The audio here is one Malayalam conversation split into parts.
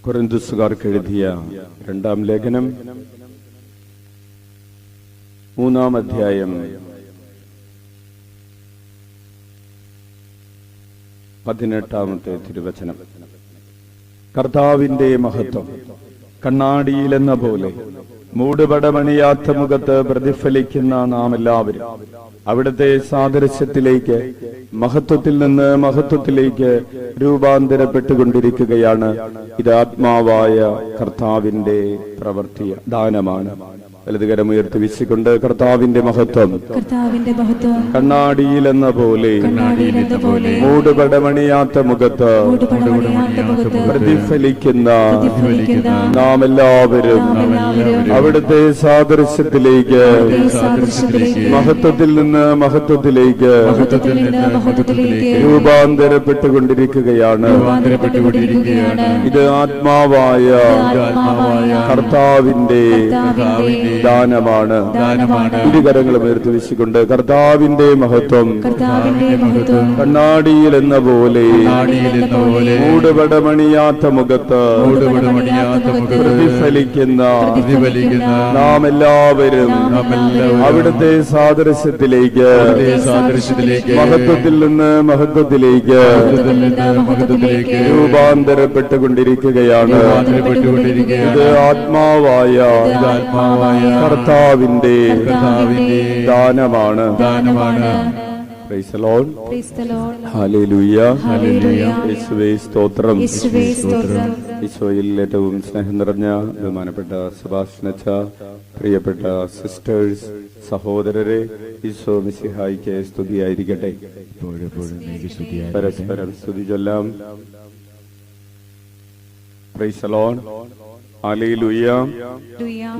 കൊരിന്ത്യസുകാർക്ക് എഴുതിയ രണ്ടാം ലേഖനം 3-ാം അധ്യായം 18-ാമത്തെ തിരുവചനം. കർത്താവിന്റെ മഹത്വം കണ്ണാടിയിലെന്ന പോലെ മൂടുപടമണിയാത്ത മുഖത്ത് പ്രതിഫലിക്കുന്ന നാം എല്ലാവരും അവിടുത്തെ സാദൃശ്യത്തിലേക്ക് മഹത്വത്തിൽ നിന്ന് മഹത്വത്തിലേക്ക് രൂപാന്തരപ്പെട്ടുകൊണ്ടിരിക്കുകയാണ്. ഇത് ആത്മാവായ കർത്താവിന്റെ പ്രവൃത്തി ദാനമാണ്. വലതുകരമുയർത്തി വീശിക്കൊണ്ട് കർത്താവിന്റെ മഹത്വം കണ്ണാടിയിലെന്ന പോലെ മൂടുപടമണിയാത്ത മുഖത്ത് പ്രതിഫലിക്കുന്ന നാം എല്ലാവരും അവിടുത്തെ സാദൃശ്യത്തിലേക്ക് മഹത്വത്തിൽ നിന്ന് മഹത്വത്തിലേക്ക് രൂപാന്തരപ്പെട്ടുകൊണ്ടിരിക്കുകയാണ്. ഇത് ആത്മാവായ കർത്താവിന്റെ ദാനമാണ്. ഇരുകരങ്ങളും ഉയർത്തി വീശിക്കൊണ്ട് കർത്താവിന്റെ മഹത്വം കണ്ണാടിയിൽ എന്ന പോലെ മൂടുപടമണിയാത്ത മുഖത്ത് പ്രതിഫലിക്കുന്ന നാം എല്ലാവരും അവിടുത്തെ സാദൃശ്യത്തിലേക്ക് മഹത്വത്തിൽ നിന്ന് മഹത്വത്തിലേക്ക് രൂപാന്തരപ്പെട്ടുകൊണ്ടിരിക്കുകയാണ്. ഇത് ആത്മാവായ കർത്താവിന്റെ ദാനമാണ്. Price the Lord. ഹല്ലേലൂയ. യേശുവേ സ്തോത്രം. ഈശോയിൽ ഏറ്റവും സ്നേഹം നിറഞ്ഞ ബഹുമാനപ്പെട്ട സെബാസ്റ്റ്യനച്ച, പ്രിയപ്പെട്ട സിസ്റ്റേഴ്സ്, സഹോദരരെ, ഈശോ മിശിഹായിക്ക് സ്തുതിയായിരിക്കട്ടെ. പരസ്പരം സ്തുതി ചൊല്ലാം. Price the Lord. ഹല്ലേലൂയ.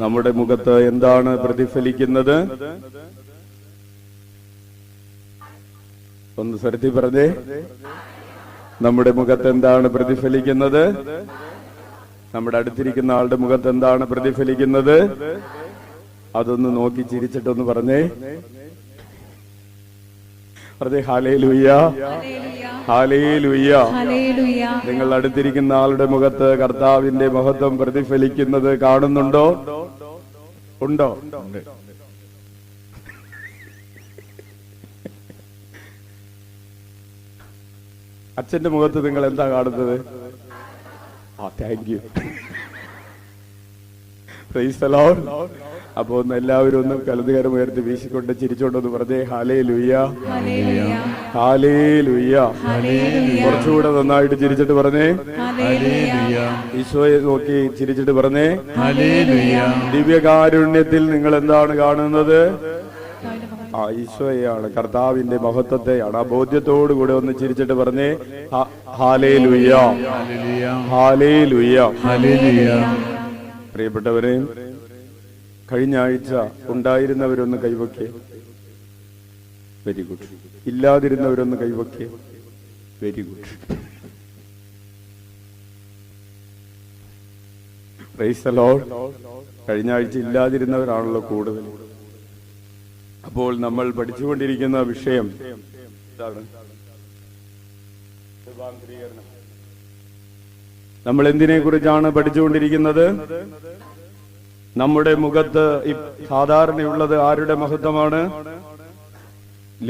നമ്മുടെ മുഖത്ത് എന്താണ് പ്രതിഫലിക്കുന്നത്? ഒന്ന് സ്വരത്തിൽ പറഞ്ഞേ. നമ്മുടെ മുഖത്ത് എന്താണ് പ്രതിഫലിക്കുന്നത്? നമ്മുടെ അടുത്തിരിക്കുന്ന ആളുടെ മുഖത്ത് എന്താണ് പ്രതിഫലിക്കുന്നത്? അതൊന്ന് നോക്കി ചിരിച്ചിട്ടൊന്ന് പറഞ്ഞേ. പറഞ്ഞേ ഹല്ലേലൂയ, ഹല്ലേലൂയ. നിങ്ങൾ അടുത്തിരിക്കുന്ന ആളുടെ മുഖത്ത് കർത്താവിന്റെ മഹത്വം പ്രതിഫലിക്കുന്നത് കാണുന്നുണ്ടോ? ഉണ്ടോ? അച്ഛന്റെ മുഖത്ത് നിങ്ങൾ എന്താ കാണുന്നത്? Thank you. Price the Lord. അപ്പൊ ഒന്ന് എല്ലാവരും ഒന്ന് കലതുകരം ഉയർത്തി വീശിക്കൊണ്ട് ചിരിച്ചോണ്ടൊന്ന് പറഞ്ഞേ ഹല്ലേലൂയ, ഹല്ലേലൂയ. കുറച്ചുകൂടെ നന്നായിട്ട് ചിരിച്ചിട്ട് പറഞ്ഞേ ഈശോയെ നോക്കി ചിരിച്ചിട്ട് പറഞ്ഞേ ഹല്ലേലൂയ. ദിവ്യകാരുണ്യത്തിൽ നിങ്ങൾ എന്താണ് കാണുന്നത്? ഈശോയാണ്, കർത്താവിന്റെ മഹത്വത്തെയാണ്. ആ ബോധ്യത്തോടു കൂടെ ഒന്ന് ചിരിച്ചിട്ട് പറഞ്ഞേ ഹല്ലേലൂയ, ഹല്ലേലൂയ. പ്രിയപ്പെട്ടവരെ, കഴിഞ്ഞ ആഴ്ച ഉണ്ടായിരുന്നവരൊന്ന് കൈവക്കേ. Very good. ഇല്ലാതിരുന്നവരൊന്ന് കൈവക്കേ. Very good. Praise the Lord. കഴിഞ്ഞ ആഴ്ച ഇല്ലാതിരുന്നവരാണല്ലോ കൂടുതൽ. അപ്പോൾ നമ്മൾ പഠിച്ചുകൊണ്ടിരിക്കുന്ന വിഷയം എന്താണ്? നമ്മൾ എന്തിനെ കുറിച്ചാണ് പഠിച്ചുകൊണ്ടിരിക്കുന്നത്? നമ്മുടെ മുഖത്ത് സാധാരണയുള്ളത് ആരുടെ മഹത്വമാണ്?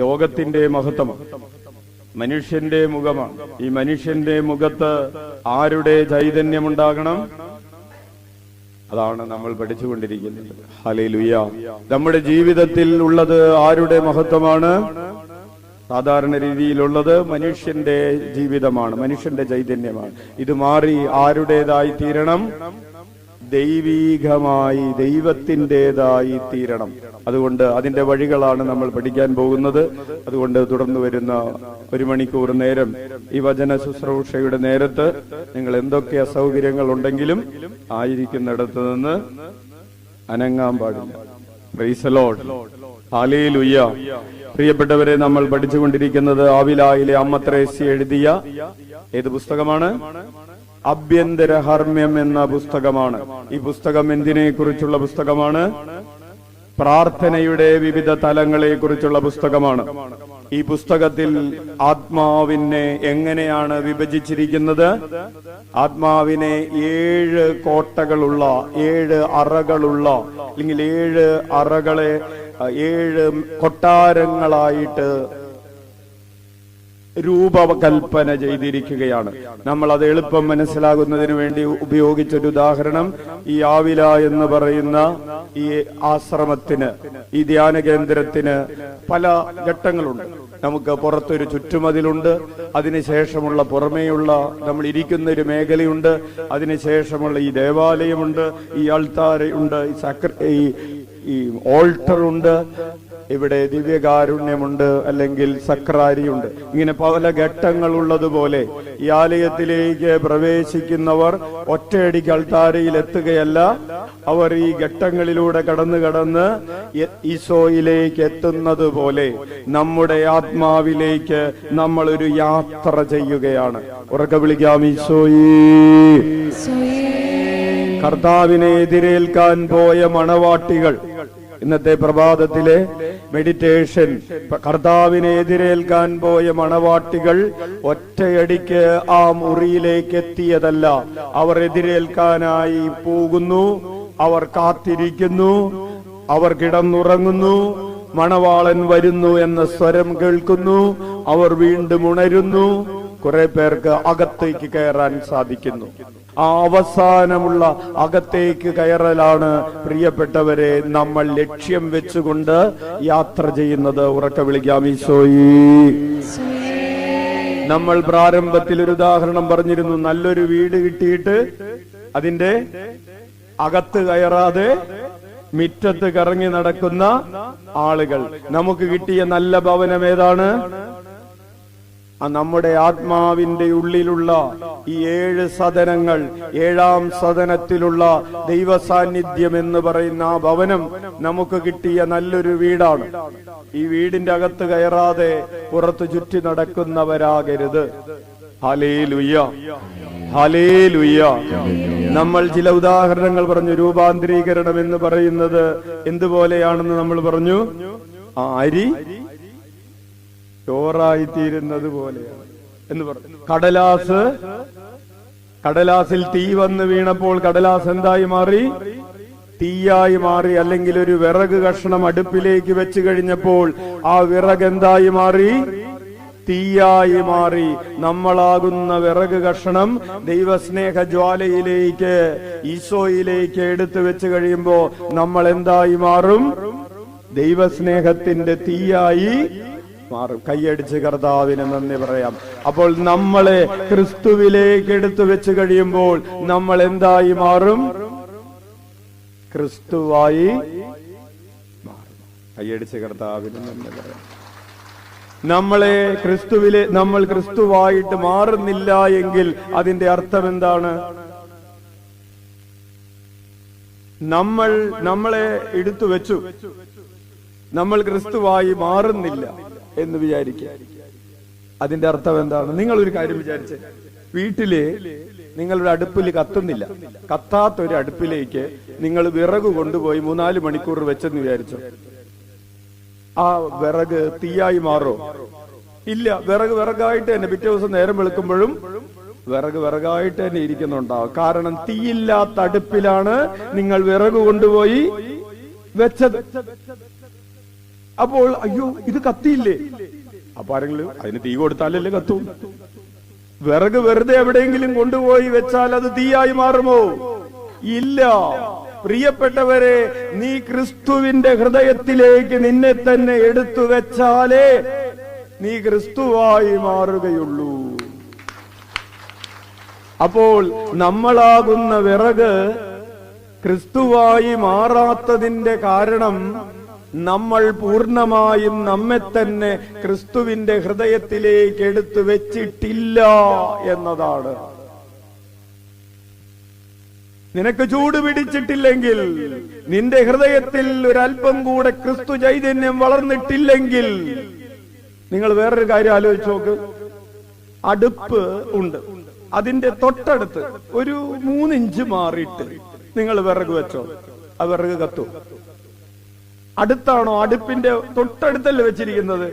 ലോകത്തിന്റെ മഹത്വമാണ്, മനുഷ്യന്റെ മുഖമാണ്. ഈ മനുഷ്യന്റെ മുഖത്ത് ആരുടെ ചൈതന്യമുണ്ടാകണം? അതാണ് നമ്മൾ പഠിച്ചുകൊണ്ടിരിക്കുന്നത്. ഹല്ലേലൂയ. നമ്മുടെ ജീവിതത്തിൽ ഉള്ളത് ആരുടെ മഹത്വമാണ്? സാധാരണ രീതിയിലുള്ളത് മനുഷ്യന്റെ ജീവിതമാണ്, മനുഷ്യന്റെ ചൈതന്യമാണ്. ഇത് മാറി ആരുടേതായി തീരണം? ദൈവീകമായി, ദൈവത്തിൻ്റെതായി തീരണം. അതുകൊണ്ട് അതിന്റെ വഴികളാണ് നമ്മൾ പഠിക്കാൻ പോകുന്നത്. അതുകൊണ്ട് തുടർന്ന് വരുന്ന 1 മണിക്കൂർ നേരം ഈ വചന ശുശ്രൂഷയുടെ നേരത്ത് നിങ്ങൾ എന്തൊക്കെ അസൗകര്യങ്ങൾ ഉണ്ടെങ്കിലും ആയിരിക്കുന്നിടത്ത് നിന്ന് അനങ്ങാൻ പാടില്ല. Price the Lord. ഹല്ലേലൂയ. പ്രിയപ്പെട്ടവരെ, നമ്മൾ പഠിച്ചുകൊണ്ടിരിക്കുന്നത് ആവിലായിലെ അമ്മ ത്രേസ്യ എഴുതിയ ഏത് പുസ്തകമാണ്? ആഭ്യന്തര ഹർമ്മ്യം എന്ന പുസ്തകമാണ്. ഈ പുസ്തകം എന്തിനെ കുറിച്ചുള്ള പുസ്തകമാണ്? പ്രാർത്ഥനയുടെ വിവിധ തലങ്ങളെ കുറിച്ചുള്ള പുസ്തകമാണ്. ഈ പുസ്തകത്തിൽ ആത്മാവിനെ എങ്ങനെയാണ് വിഭജിച്ചിരിക്കുന്നത്? ആത്മാവിനെ 7 കോട്ടകളുള്ള, 7 അറകളുള്ള, അല്ലെങ്കിൽ 7 അറകളെ 7 കൊട്ടാരങ്ങളായിട്ട് രൂപകൽപ്പന ചെയ്തിരിക്കുകയാണ്. നമ്മൾ അത് എളുപ്പം മനസ്സിലാകുന്നതിന് വേണ്ടി ഉപയോഗിച്ചൊരു ഉദാഹരണം, ഈ ആവില എന്ന് പറയുന്ന ഈ ആശ്രമത്തിന്, ഈ ധ്യാന കേന്ദ്രത്തിന് പല ഘട്ടങ്ങളുണ്ട്. നമുക്ക് പുറത്തൊരു ചുറ്റുമതിലുണ്ട്, അതിനുശേഷമുള്ള പുറമേയുള്ള നമ്മൾ ഇരിക്കുന്ന ഒരു മേഖലയുണ്ട്, അതിനുശേഷമുള്ള ഈ ദേവാലയമുണ്ട്, ഈ ആൾത്താരയുണ്ട്, ഈ ഓൾട്ടറുണ്ട്, ഇവിടെ ദിവ്യകാരുണ്യമുണ്ട്, അല്ലെങ്കിൽ സക്രാരിയുണ്ട്. ഇങ്ങനെ പല ഘട്ടങ്ങളുള്ളതുപോലെ ഈ ആലയത്തിലേക്ക് പ്രവേശിക്കുന്നവർ ഒറ്റയടിക്ക് അൾത്താരയിൽ എത്തുകയല്ല, അവർ ഈ ഘട്ടങ്ങളിലൂടെ കടന്ന് ഈശോയിലേക്ക് എത്തുന്നത് പോലെ നമ്മുടെ ആത്മാവിലേക്ക് നമ്മൾ ഒരു യാത്ര ചെയ്യുകയാണ്. ഉറക്കെ വിളിക്കാം, ഈശോയേ. കർത്താവിനെ എതിരേൽക്കാൻ പോയ മണവാട്ടികൾ, ഇന്നത്തെ പ്രഭാതത്തിലെ മെഡിറ്റേഷൻ, കർത്താവിനെ എതിരേൽക്കാൻ പോയ മണവാട്ടികൾ ഒറ്റയടിക്ക് ആ മുറിയിലേക്ക് എത്തിയതല്ല. അവർ എതിരേൽക്കാനായി പോകുന്നു, അവർ കാത്തിരിക്കുന്നു, അവർ കിടന്നുറങ്ങുന്നു. മണവാളൻ വരുന്നു എന്ന സ്വരം കേൾക്കുന്നു, അവർ വീണ്ടും ഉണരുന്നു. കുറെ പേർക്ക് അകത്തേക്ക് കയറാൻ സാധിക്കുന്നു. ആ അവസാനമുള്ള അകത്തേക്ക് കയറലാണ് പ്രിയപ്പെട്ടവരെ നമ്മൾ ലക്ഷ്യം വെച്ചുകൊണ്ട് യാത്ര ചെയ്യുന്നത്. ഉറക്കെ വിളിക്കാം, ഈശോയേ. നമ്മൾ പ്രാരംഭത്തിൽ ഒരു ഉദാഹരണം പറഞ്ഞിരുന്നു. നല്ലൊരു വീട് കിട്ടിയിട്ട് അതിന്റെ അകത്ത് കയറാതെ മിറ്റത്ത് കറങ്ങി നടക്കുന്ന ആളുകൾ. നമുക്ക് കിട്ടിയ നല്ല ഭവനം ഏതാണ്? നമ്മുടെ ആത്മാവിന്റെ ഉള്ളിലുള്ള ഈ 7 സദനങ്ങൾ, 7ാം സദനത്തിലുള്ള ദൈവ സാന്നിധ്യം എന്ന് പറയുന്ന ആ ഭവനം നമുക്ക് കിട്ടിയ നല്ലൊരു വീടാണ്. ഈ വീടിന്റെ അകത്ത് കയറാതെ പുറത്തു ചുറ്റി നടക്കുന്നവരാകരുത്. Hallelujah, hallelujah. നമ്മൾ ചില ഉദാഹരണങ്ങൾ പറഞ്ഞു. രൂപാന്തരീകരണം എന്ന് പറയുന്നത് എന്തുപോലെയാണെന്ന് നമ്മൾ പറഞ്ഞു. അരി ചോറായിത്തീരുന്നത് പോലെയാണ് എന്ന് പറഞ്ഞു. കടലാസിൽ തീ വന്ന് വീണപ്പോൾ കടലാസ് എന്തായി മാറി? തീയായി മാറി. അല്ലെങ്കിൽ ഒരു വിറക് കഷ്ണം അടുപ്പിലേക്ക് വെച്ച് കഴിഞ്ഞപ്പോൾ ആ വിറക് എന്തായി മാറി? തീയായി മാറി. നമ്മളാകുന്ന വിറക് കഷ്ണം ദൈവസ്നേഹ ജ്വാലയിലേക്ക്, ഈശോയിലേക്ക് എടുത്തു വെച്ച് കഴിയുമ്പോ നമ്മൾ എന്തായി മാറും? ദൈവസ്നേഹത്തിന്റെ തീയായി മാറും. കൈയടിച്ച് കർത്താവിന് നന്ദി പറയാം. അപ്പോൾ നമ്മളെ ക്രിസ്തുവിലേക്ക് എടുത്തു വെച്ച് കഴിയുമ്പോൾ നമ്മൾ എന്തായി മാറും? ക്രിസ്തുവായി മാറും. കൈയടിച്ച് കർത്താവിന് നന്ദി പറയാം. നമ്മൾ ക്രിസ്തുവായിട്ട് മാറുന്നില്ല എങ്കിൽ അതിന്റെ അർത്ഥം എന്താണ്? നമ്മളെ എടുത്തു വെച്ചു, നമ്മൾ ക്രിസ്തുവായി മാറുന്നില്ല എന്ന് വിചാരിക്കുക. അതിന്റെ അർത്ഥം എന്താണ്? നിങ്ങൾ ഒരു കാര്യം വിചാരിച്ചേ, വീട്ടില് നിങ്ങളുടെ അടുപ്പിൽ കത്തുന്നില്ല, കത്താത്തൊരു അടുപ്പിലേക്ക് നിങ്ങൾ വിറക് കൊണ്ടുപോയി 3-4 മണിക്കൂർ വെച്ചെന്ന് വിചാരിച്ചോ, ആ വിറക് തീയായി മാറോ? ഇല്ല. വിറകായിട്ട് തന്നെ പിറ്റേ ദിവസം നേരം വെളുക്കുമ്പോഴും വിറകായിട്ട് തന്നെ ഇരിക്കുന്നുണ്ടാവും. കാരണം തീയില്ലാത്ത അടുപ്പിലാണ് നിങ്ങൾ വിറക് കൊണ്ടുപോയി വെച്ചത്. അപ്പോൾ അയ്യോ ഇത് കത്തിയില്ലേ? അപ്പൊ ആരെങ്കിലും അതിന് തീ കൊടുത്താലല്ലേ കത്തൂ? വിറക് വെറുതെ എവിടെയെങ്കിലും കൊണ്ടുപോയി വെച്ചാൽ അത് തീയായി മാറുമോ? ഇല്ല. പ്രിയപ്പെട്ടവരെ, നീ ക്രിസ്തുവിന്റെ ഹൃദയത്തിലേക്ക് നിന്നെ തന്നെ എടുത്തു വെച്ചാലേ നീ ക്രിസ്തുവായി മാറുകയുള്ളൂ. അപ്പോൾ നമ്മളാകുന്ന വിറക് ക്രിസ്തുവായി മാറാത്തതിന്റെ കാരണം നമ്മൾ പൂർണ്ണമായും നമ്മെ തന്നെ ക്രിസ്തുവിന്റെ ഹൃദയത്തിലേക്ക് എടുത്തു വെച്ചിട്ടില്ല എന്നതാണ്. നിനക്ക് ചൂട് പിടിച്ചിട്ടില്ലെങ്കിൽ, നിന്റെ ഹൃദയത്തിൽ ഒരല്പം കൂടെ ക്രിസ്തു ചൈതന്യം വളർന്നിട്ടില്ലെങ്കിൽ, നിങ്ങൾ വേറൊരു കാര്യം ആലോചിച്ച് നോക്ക്. അടുപ്പ് ഉണ്ട്, അതിന്റെ തൊട്ടടുത്ത് ഒരു 3 ഇഞ്ച് മാറിയിട്ട് നിങ്ങൾ വിറക് വെച്ചോ, ആ വിറക് കത്തും? അടുത്താണോ? അടുപ്പിന്റെ തൊട്ടടുത്തല്ലേ വെച്ചിരിക്കുന്നത്?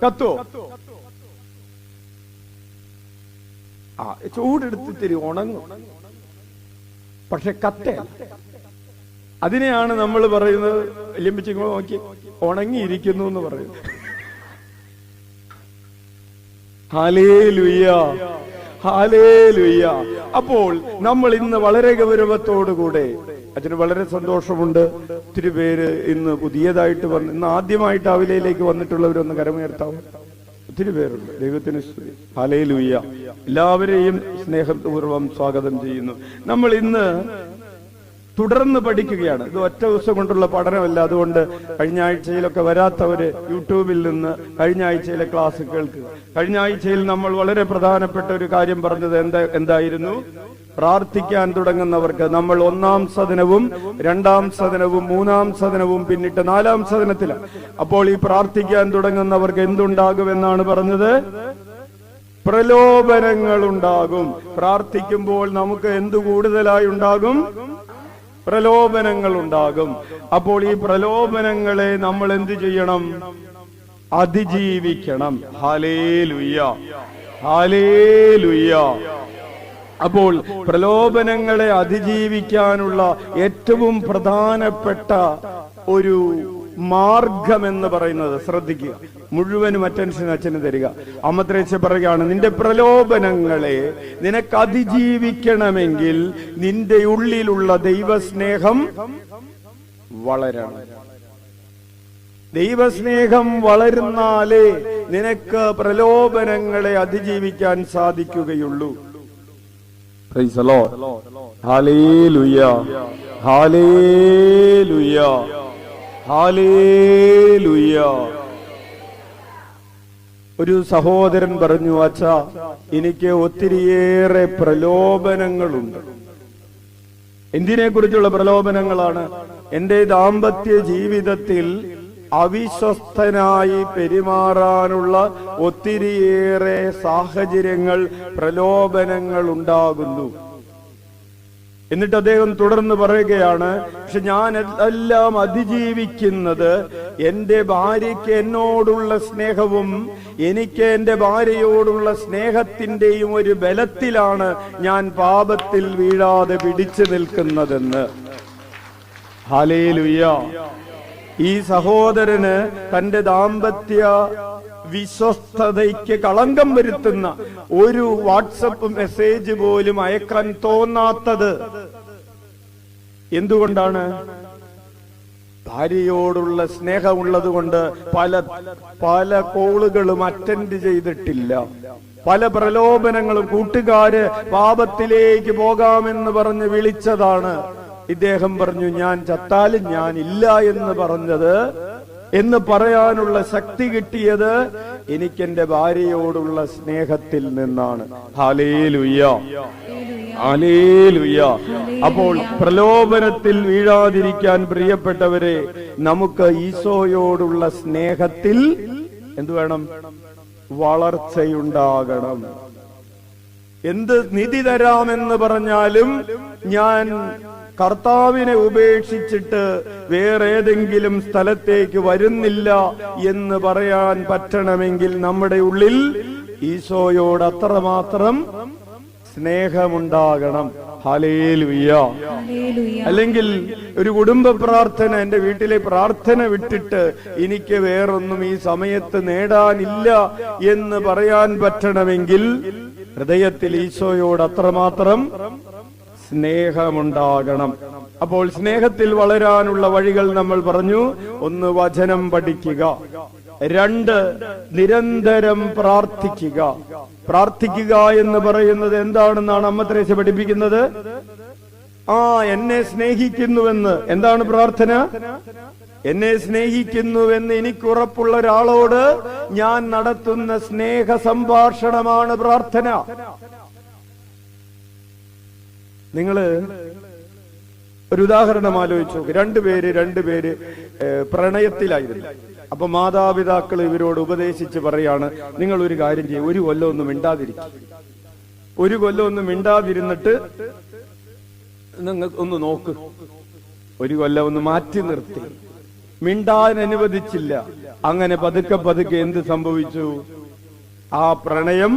കത്തുവോ? ചൂടെടുത്തിരി ഉണങ്ങും, പക്ഷെ കത്തേ. അതിനെയാണ് നമ്മൾ പറയുന്നത്, എല്ലിമ്പിച്ചിങ്ങോ നോക്കി ഉണങ്ങിയിരിക്കുന്നു എന്ന് പറയുന്നത്. Hallelujah, hallelujah. അപ്പോൾ നമ്മൾ ഇന്ന് വളരെ ഗൗരവത്തോടുകൂടെ, അതിന് വളരെ സന്തോഷമുണ്ട്. ഒത്തിരി പേര് ഇന്ന് പുതിയതായിട്ട് ഇന്ന് ആദ്യമായിട്ട് അവിലയിലേക്ക് വന്നിട്ടുള്ളവരൊന്ന് കരമുയർത്താവും. ഒത്തിരി പേരുണ്ട്. ദൈവത്തിന് സ്തുതി, ഹല്ലേലൂയ. എല്ലാവരെയും സ്നേഹപൂർവ്വം സ്വാഗതം ചെയ്യുന്നു. നമ്മൾ ഇന്ന് തുടർന്ന് പഠിക്കുകയാണ്. ഇത് ഒറ്റ ദിവസം കൊണ്ടുള്ള പഠനമല്ല. അതുകൊണ്ട് കഴിഞ്ഞ ആഴ്ചയിലൊക്കെ വരാത്തവര് യൂട്യൂബിൽ നിന്ന് കഴിഞ്ഞ ആഴ്ചയിലെ ക്ലാസ് കേൾക്കുക. കഴിഞ്ഞ ആഴ്ചയിൽ നമ്മൾ വളരെ പ്രധാനപ്പെട്ട ഒരു കാര്യം പറഞ്ഞത് എന്തായിരുന്നു? പ്രാർത്ഥിക്കാൻ തുടങ്ങുന്നവർക്ക് നമ്മൾ 1-ാം സദനവും 2-ാം സദനവും 3-ാം സദനവും പിന്നിട്ട് 4-ാം സദനത്തിലാണ്. അപ്പോൾ ഈ പ്രാർത്ഥിക്കാൻ തുടങ്ങുന്നവർക്ക് എന്തുണ്ടാകുമെന്നാണ് പറഞ്ഞത്? പ്രലോഭനങ്ങൾ ഉണ്ടാകും. പ്രാർത്ഥിക്കുമ്പോൾ നമുക്ക് എന്തു കൂടുതലായി ഉണ്ടാകും? പ്രലോഭനങ്ങൾ ഉണ്ടാകും. അപ്പോൾ ഈ പ്രലോഭനങ്ങളെ നമ്മൾ എന്ത് ചെയ്യണം? അതിജീവിക്കണം. Hallelujah, hallelujah. അപ്പോൾ പ്രലോഭനങ്ങളെ അതിജീവിക്കാനുള്ള ഏറ്റവും പ്രധാനപ്പെട്ട ഒരു മാർഗം എന്ന് പറയുന്നത്, ശ്രദ്ധിക്കുക, മുഴുവനും അറ്റൻഷൻ അച്ഛന് തരിക. അമ്മത്രേസ്യ പറയുകയാണ്, നിന്റെ പ്രലോഭനങ്ങളെ നിനക്ക് അതിജീവിക്കണമെങ്കിൽ നിന്റെ ഉള്ളിലുള്ള ദൈവസ്നേഹം വളരണം. ദൈവസ്നേഹം വളരുന്നാലേ നിനക്ക് പ്രലോഭനങ്ങളെ അതിജീവിക്കാൻ സാധിക്കുകയുള്ളൂ. Price the Lord. Hallelujah, hallelujah, hallelujah. ഒരു സഹോദരൻ പറഞ്ഞു, അച്ഛാ, എനിക്ക് ഒത്തിരിയേറെ പ്രലോഭനങ്ങളുണ്ട്. എന്തിനെ കുറിച്ചുള്ള പ്രലോഭനങ്ങളാണ്? എന്റെ ദാമ്പത്യ ജീവിതത്തിൽ അവിശ്വസ്തനായി പെരുമാറാനുള്ള ഒത്തിരിയേറെ സാഹചര്യങ്ങൾ, പ്രലോഭനങ്ങൾ ഉണ്ടാകുന്നു. എന്നിട്ട് അദ്ദേഹം തുടർന്ന് പറയുകയാണ്, പക്ഷെ ഞാൻ എല്ലാം അതിജീവിക്കുന്നത് എന്റെ ഭാര്യയ്ക്ക് എന്നോടുള്ള സ്നേഹവും എനിക്ക് എന്റെ ഭാര്യയോടുള്ള സ്നേഹത്തിന്റെയും ഒരു ബലത്തിലാണ് ഞാൻ പാപത്തിൽ വീഴാതെ പിടിച്ചു നിൽക്കുന്നതെന്ന്. ഹല്ലേലൂയ. ഈ സഹോദരന് തന്റെ ദാമ്പത്യ വിശ്വസ്തതയ്ക്ക് കളങ്കം വരുത്തുന്ന ഒരു വാട്സപ്പ് മെസ്സേജ് പോലും അയക്കാൻ തോന്നാത്തത് എന്തുകൊണ്ടാണ്? ഭാര്യയോടുള്ള സ്നേഹമുള്ളത് കൊണ്ട് പല കോളുകളും അറ്റൻഡ് ചെയ്തിട്ടില്ല. പല പ്രലോഭനങ്ങളും, കൂട്ടുകാര് പാപത്തിലേക്ക് പോകാമെന്ന് പറഞ്ഞ് വിളിച്ചതാണ്. ഇദ്ദേഹം പറഞ്ഞു, ഞാൻ ചത്താലും ഞാൻ ഇല്ല എന്ന് പറഞ്ഞത്, എന്ന് പറയാനുള്ള ശക്തി കിട്ടിയത് എനിക്കെന്റെ ഭാര്യയോടുള്ള സ്നേഹത്തിൽ നിന്നാണ്. Hallelujah, hallelujah. അപ്പോൾ പ്രലോഭനത്തിൽ വീഴാതിരിക്കാൻ പ്രിയപ്പെട്ടവരെ, നമുക്ക് ഈശോയോടുള്ള സ്നേഹത്തിൽ എന്തു വേണം? വളർച്ചയുണ്ടാകണം. എന്ത് നിധി തരാമെന്ന് പറഞ്ഞാലും ഞാൻ കർത്താവിനെ ഉപേക്ഷിച്ചിട്ട് വേറെ ഏതെങ്കിലും സ്ഥലത്തേക്ക് വരുന്നില്ല എന്ന് പറയാൻ പറ്റണമെങ്കിൽ നമ്മുടെ ഉള്ളിൽ ഈശോയോട് അത്രമാത്രം സ്നേഹമുണ്ടാകണം. ഹല്ലേലൂയ. അല്ലെങ്കിൽ ഒരു കുടുംബ പ്രാർത്ഥന, എന്റെ വീട്ടിലെ പ്രാർത്ഥന വിട്ടിട്ട് എനിക്ക് വേറൊന്നും ഈ സമയത്ത് നേടാനില്ല എന്ന് പറയാൻ പറ്റണമെങ്കിൽ ഹൃദയത്തിൽ ഈശോയോട് അത്രമാത്രം സ്നേഹമുണ്ടാകണം. അപ്പോൾ സ്നേഹത്തിൽ വളരാനുള്ള വഴികൾ നമ്മൾ പറഞ്ഞു. 1, വചനം പഠിക്കുക. 2, നിരന്തരം പ്രാർത്ഥിക്കുക. പ്രാർത്ഥിക്കുക എന്ന് പറയുന്നത് എന്താണെന്നാണ് അമ്മ ത്രേസ്യ പഠിപ്പിക്കുന്നത്? എന്നെ സ്നേഹിക്കുന്നുവെന്ന്. എന്താണ് പ്രാർത്ഥന? എന്നെ സ്നേഹിക്കുന്നുവെന്ന് എനിക്കുറപ്പുള്ള ഒരാളോട് ഞാൻ നടത്തുന്ന സ്നേഹ സംഭാഷണമാണ് പ്രാർത്ഥന. നിങ്ങള് ഒരു ഉദാഹരണം ആലോചിച്ചു നോക്ക്. രണ്ടുപേര് പ്രണയത്തിലായിരുന്നു. അപ്പൊ മാതാപിതാക്കൾ ഇവരോട് ഉപദേശിച്ച് പറയാണ്, നിങ്ങൾ ഒരു കാര്യം ചെയ്യും, ഒരു കൊല്ലം ഒന്നും മിണ്ടാതിരിക്കും. ഒരു കൊല്ലം ഒന്നും മിണ്ടാതിരുന്നിട്ട് നിങ്ങൾ ഒന്ന് നോക്ക്. ഒരു കൊല്ലം ഒന്ന് മാറ്റി നിർത്തി മിണ്ടാൻ അനുവദിച്ചില്ല. അങ്ങനെ പതുക്കെ പതുക്കെ എന്ത് സംഭവിച്ചു? ആ പ്രണയം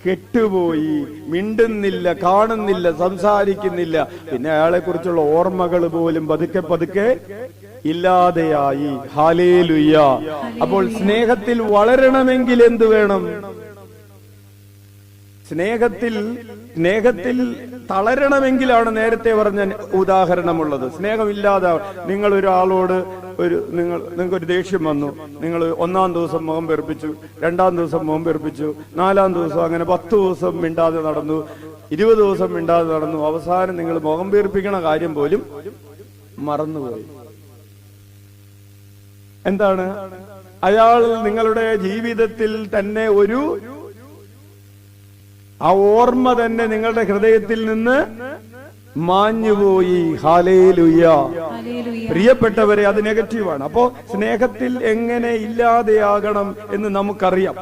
കെട്ടുപോയി. മിണ്ടുന്നില്ല, കാണുന്നില്ല, സംസാരിക്കുന്നില്ല. പിന്നെ അയാളെ കുറിച്ചുള്ള ഓർമ്മകൾ പോലും പതുക്കെ പതുക്കെ ഇല്ലാതെയായി. ഹല്ലേലൂയ. അപ്പോൾ സ്നേഹത്തിൽ വളരണമെങ്കിൽ എന്ത് വേണം? സ്നേഹത്തിൽ തളരണമെങ്കിലാണ് നേരത്തെ പറഞ്ഞ ഉദാഹരണമുള്ളത്. സ്നേഹമില്ലാതെ നിങ്ങൾ ഒരാളോട് നിങ്ങൾക്കൊരു ദേഷ്യം വന്നു, നിങ്ങൾ 1-ാം ദിവസം മുഖം വെറുപ്പിച്ചു, 2-ാം ദിവസം മുഖം വെറുപ്പിച്ചു, 4-ാം ദിവസം, അങ്ങനെ 10 ദിവസം മിണ്ടാതെ നടന്നു, 20 ദിവസം മിണ്ടാതെ നടന്നു. അവസാനം നിങ്ങൾ മുഖം വീർപ്പിക്കണ കാര്യം പോലും മറന്നുപോയി. എന്താണ്? അയാൾ നിങ്ങളുടെ ജീവിതത്തിൽ തന്നെ ആ ഓർമ്മ തന്നെ നിങ്ങളുടെ ഹൃദയത്തിൽ നിന്ന് മാഞ്ഞുപോയി. ഹല്ലേലൂയ. പ്രിയപ്പെട്ടവരെ, അത് നെഗറ്റീവാണ്. അപ്പോ സ്നേഹത്തിൽ എങ്ങനെ ഇല്ലാതെയാകണം എന്ന് നമുക്കറിയാം.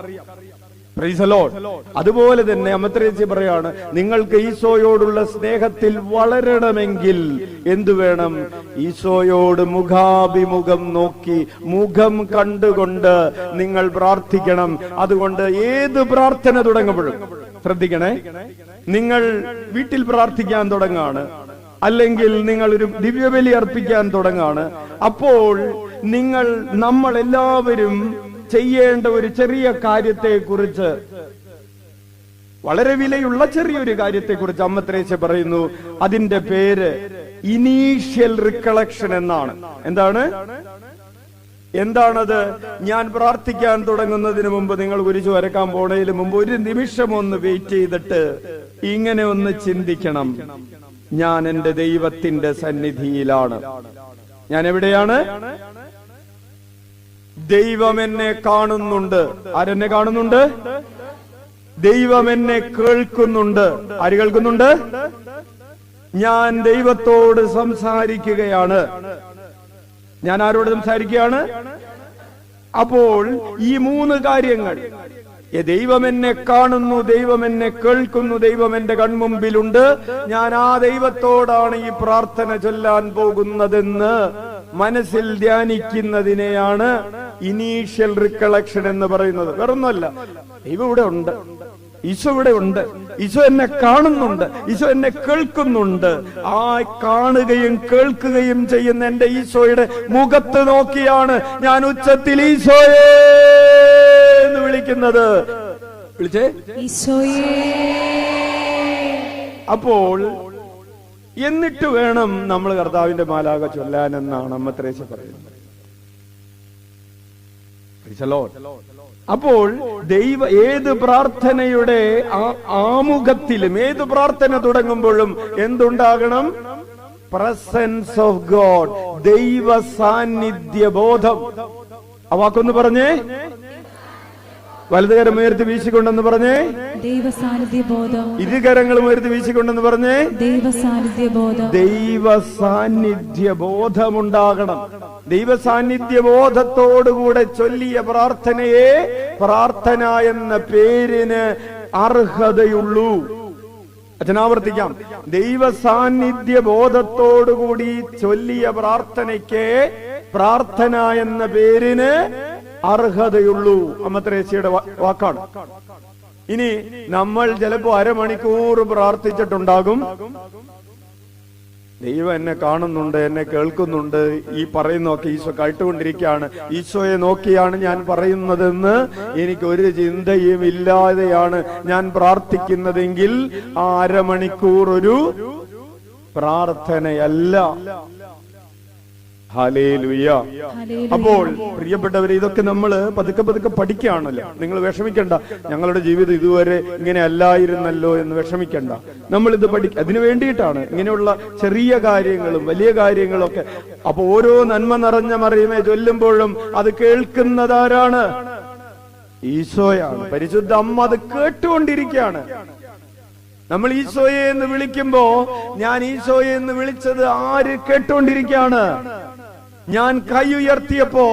Price the Lord. അതുപോലെ തന്നെ അമ്മത്രേച്ചി പറയാണ്, നിങ്ങൾക്ക് ഈശോയോടുള്ള സ്നേഹത്തിൽ വളരണമെങ്കിൽ എന്തു വേണം? ഈശോയോട് മുഖാഭിമുഖം നോക്കി, മുഖം കണ്ടുകൊണ്ട് നിങ്ങൾ പ്രാർത്ഥിക്കണം. അതുകൊണ്ട് ഏത് പ്രാർത്ഥന തുടങ്ങുമ്പോഴും ശ്രദ്ധിക്കണേ, നിങ്ങൾ വീട്ടിൽ പ്രാർത്ഥിക്കാൻ തുടങ്ങാണ്, അല്ലെങ്കിൽ നിങ്ങൾ ഒരു ദിവ്യബലി അർപ്പിക്കാൻ തുടങ്ങാണ്, അപ്പോൾ നമ്മൾ എല്ലാവരും ചെയ്യേണ്ട ഒരു ചെറിയ കാര്യത്തെക്കുറിച്ച്, വളരെ വിലയുള്ള ചെറിയൊരു കാര്യത്തെക്കുറിച്ച് അമ്മ ത്രേസ്യ പറയുന്നു. അതിന്റെ പേര് ഇനീഷ്യൽ റിക്കളക്ഷൻ എന്നാണ്. എന്താണത്? ഞാൻ പ്രാർത്ഥിക്കാൻ തുടങ്ങുന്നതിന് മുമ്പ്, നിങ്ങൾ കുരിശ് വരക്കാൻ പോണതിന് മുമ്പ് ഒരു നിമിഷം ഒന്ന് വെയിറ്റ് ചെയ്തിട്ട് ഇങ്ങനെ ഒന്ന് ചിന്തിക്കണം. ഞാൻ എന്റെ ദൈവത്തിന്റെ സന്നിധിയിലാണ്. ഞാൻ എവിടെയാണ്? ദൈവം എന്നെ കാണുന്നുണ്ട്. ആരെന്നെ കാണുന്നുണ്ട്? ദൈവം എന്നെ കേൾക്കുന്നുണ്ട്. ആര് കേൾക്കുന്നുണ്ട്? ഞാൻ ദൈവത്തോട് സംസാരിക്കുകയാണ്. ഞാൻ ആരോട് സംസാരിക്കുകയാണ്? അപ്പോൾ ഈ 3 കാര്യങ്ങൾ, ദൈവം എന്നെ കാണുന്നു, ദൈവം എന്നെ കേൾക്കുന്നു, ദൈവം എന്റെ കൺമുമ്പിലുണ്ട്, ഞാൻ ആ ദൈവത്തോടാണ് ഈ പ്രാർത്ഥന ചൊല്ലാൻ പോകുന്നതെന്ന് മനസ്സിൽ ധ്യാനിക്കുന്നതിനെയാണ് ഇനീഷ്യൽ റിക്കളക്ഷൻ എന്ന് പറയുന്നത്. വേറൊന്നുമല്ല, ദൈവം ഇവിടെ ഉണ്ട്, ഈശോ ഇവിടെ ഉണ്ട്, ഈശോ എന്നെ കാണുന്നുണ്ട്, ഈശോ എന്നെ കേൾക്കുന്നുണ്ട്. ആ കാണുകയും കേൾക്കുകയും ചെയ്യുന്ന എന്റെ ഈശോയുടെ മുഖത്ത് നോക്കിയാണ് ഞാൻ ഉച്ചത്തിൽ ഈശോയെ എന്ന് വിളിക്കുന്നത്. വിളിച്ചേ, ഈശോയേ. അപ്പോൾ എന്നിട്ട് വേണം നമ്മൾ കർത്താവിന്റെ മാലാഖ ചൊല്ലാൻ എന്നാണ് അമ്മ ത്രേസ്യ പറയുന്നത്. അപ്പോൾ ഏത് പ്രാർത്ഥനയുടെ ആമുഖത്തിലും, ഏത് പ്രാർത്ഥന തുടങ്ങുമ്പോഴും എന്തുണ്ടാകണം? പ്രസൻസ് ഓഫ് ഗോഡ്, ദൈവ സാന്നിധ്യ ബോധം. ആ വാക്കൊന്ന് പറഞ്ഞേ, വലതുകരം ഉയർത്തി വീശിക്കൊണ്ടെന്ന് പറഞ്ഞേ, ദൈവസാന്നിധ്യബോധം. ഇരുകരങ്ങളും ഉയർത്തി വീശിക്കൊണ്ടെന്ന് പറഞ്ഞേ, ദൈവസാന്നിധ്യബോധം. ദൈവസാന്നിധ്യബോധമുണ്ടാകണം. ദൈവസാന്നിധ്യബോധത്തോടുകൂടെ ചൊല്ലിയ പ്രാർത്ഥനയെ പ്രാർത്ഥന എന്ന പേരിന് അർഹതയുള്ളൂ. അച്ഛനാവർത്തിക്കാം, ദൈവസാന്നിധ്യബോധത്തോടുകൂടി ചൊല്ലിയ പ്രാർത്ഥനയ്ക്ക് പ്രാർത്ഥന എന്ന പേരിന് അർഹതയുള്ളൂ. അമ്മ ത്രേസ്യയുടെ വാക്കാണ്. ഇനി നമ്മൾ ചിലപ്പോ അരമണിക്കൂർ പ്രാർത്ഥിച്ചിട്ടുണ്ടാകും, ദൈവം എന്നെ കാണുന്നുണ്ട്, എന്നെ കേൾക്കുന്നുണ്ട്, ഈ പറയുന്നൊക്കെ ഈശോ കേട്ടുകൊണ്ടിരിക്കുകയാണ്, ഈശോയെ നോക്കിയാണ് ഞാൻ പറയുന്നതെന്ന് എനിക്ക് ഒരു ചിന്തയും ഇല്ലാതെയാണ് ഞാൻ പ്രാർത്ഥിക്കുന്നതെങ്കിൽ ആ അരമണിക്കൂർ ഒരു പ്രാർത്ഥനയല്ല. ഹല്ലേലൂയ. അപ്പോൾ പ്രിയപ്പെട്ടവരെ, ഇതൊക്കെ നമ്മൾ പതുക്കെ പതുക്കെ പഠിക്കുകയാണല്ലോ. നിങ്ങൾ വിഷമിക്കണ്ട, ഞങ്ങളുടെ ജീവിതം ഇതുവരെ ഇങ്ങനെ അല്ലായിരുന്നല്ലോ എന്ന് വിഷമിക്കണ്ട. നമ്മൾ ഇത് അതിനു വേണ്ടിയിട്ടാണ് ഇങ്ങനെയുള്ള ചെറിയ കാര്യങ്ങളും വലിയ കാര്യങ്ങളും ഒക്കെ. അപ്പൊ ഓരോ നന്മ നിറഞ്ഞ മറിയമേ ചൊല്ലുമ്പോഴും അത് കേൾക്കുന്നതാരാണ്? ഈശോയാണ്. പരിശുദ്ധ അമ്മ അത് കേട്ടുകൊണ്ടിരിക്കുകയാണ്. നമ്മൾ ഈശോയെ എന്ന് വിളിക്കുമ്പോ, ഞാൻ ഈശോയെ എന്ന് വിളിച്ചത് ആര് കേട്ടുകൊണ്ടിരിക്കുകയാണ്? ഞാൻ കൈ ഉയർത്തിയപ്പോ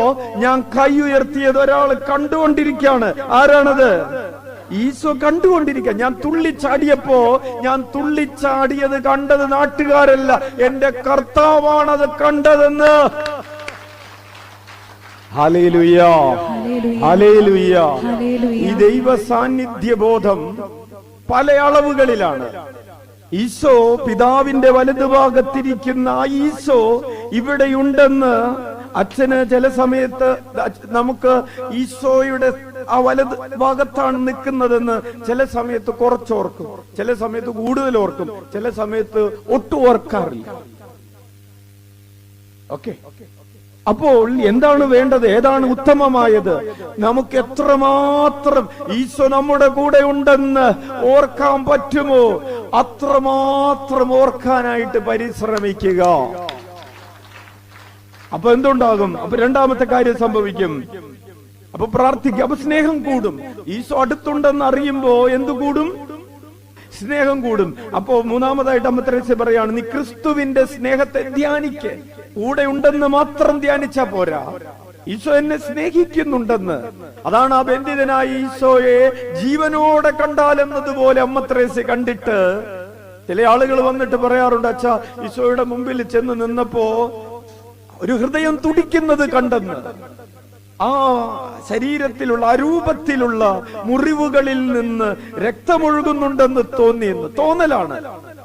ഞാൻ കൈ ഉയർത്തിയത് ഒരാൾ കണ്ടുകൊണ്ടിരിക്കുകയാണ്. ആരാണത്? ഈശോ കണ്ടുകൊണ്ടിരിക്കുക. ഞാൻ തുള്ളിച്ചാടിയപ്പോ ഞാൻ തുള്ളിച്ചാടിയത് കണ്ടത് നാട്ടുകാരല്ല, എന്റെ കർത്താവാണത് കണ്ടതെന്ന് ഹല്ലേലൂയ, ഹല്ലേലൂയ. ഈ ദൈവ സാന്നിധ്യബോധം പല അളവുകളിലാണ്. ഈശോ പിതാവിന്റെ വലതുഭാഗത്തിരിക്കുന്ന ആ ഈശോ ഇവിടെയുണ്ടെന്ന് അച്ഛന് ചില സമയത്ത് നമുക്ക് ഈശോയുടെ ആ വലത് ഭാഗത്താണ് നിൽക്കുന്നതെന്ന് ചില സമയത്ത് കുറച്ചോർക്കും, ചില സമയത്ത് കൂടുതൽ ഓർക്കും, ചില സമയത്ത് ഒട്ടും ഓർക്കാറില്ല. ഓക്കെ, അപ്പോൾ എന്താണ് വേണ്ടത്? ഏതാണ് ഉത്തമമായത്? നമുക്ക് എത്രമാത്രം ഈശോ നമ്മുടെ കൂടെ ഉണ്ടെന്ന് ഓർക്കാൻ പറ്റുമോ അത്രമാത്രം ഓർക്കാനായിട്ട് പരിശ്രമിക്കുക. അപ്പൊ എന്തുണ്ടാകും? അപ്പൊ രണ്ടാമത്തെ കാര്യം സംഭവിക്കും. അപ്പൊ പ്രാർത്ഥിക്കുക. അപ്പൊ സ്നേഹം കൂടും. ഈശോ അടുത്തുണ്ടെന്ന് അറിയുമ്പോ എന്തു കൂടും? സ്നേഹം കൂടും. അപ്പോ മൂന്നാമതായിട്ട് അമ്മ തെരേസ പറയാണ്, നീ ക്രിസ്തുവിന്റെ സ്നേഹത്തെ ധ്യാനിക്ക്. കൂടെ ഉണ്ടെന്ന് മാത്രം ധ്യാനിച്ചാ പോരാ, ഈശോ എന്നെ സ്നേഹിക്കുന്നുണ്ടെന്ന്. അതാണ് ആ ബന്ധിതനായ ഈശോയെ ജീവനോടെ കണ്ടാലെന്നതുപോലെ അമ്മ തെരേസ കണ്ടിട്ട് ചില ആളുകൾ വന്നിട്ട് പറയാറുണ്ട്, അച്ഛാ ഈശോയുടെ മുമ്പിൽ ചെന്ന് നിന്നപ്പോ ഒരു ഹൃദയം തുടിക്കുന്നത് കണ്ടെന്ന്. ആ ശരീരത്തിലുള്ള അരൂപത്തിലുള്ള മുറിവുകളിൽ നിന്ന് രക്തമൊഴുകുന്നുണ്ടെന്ന് തോന്നിയെന്ന്. തോന്നലാണ്,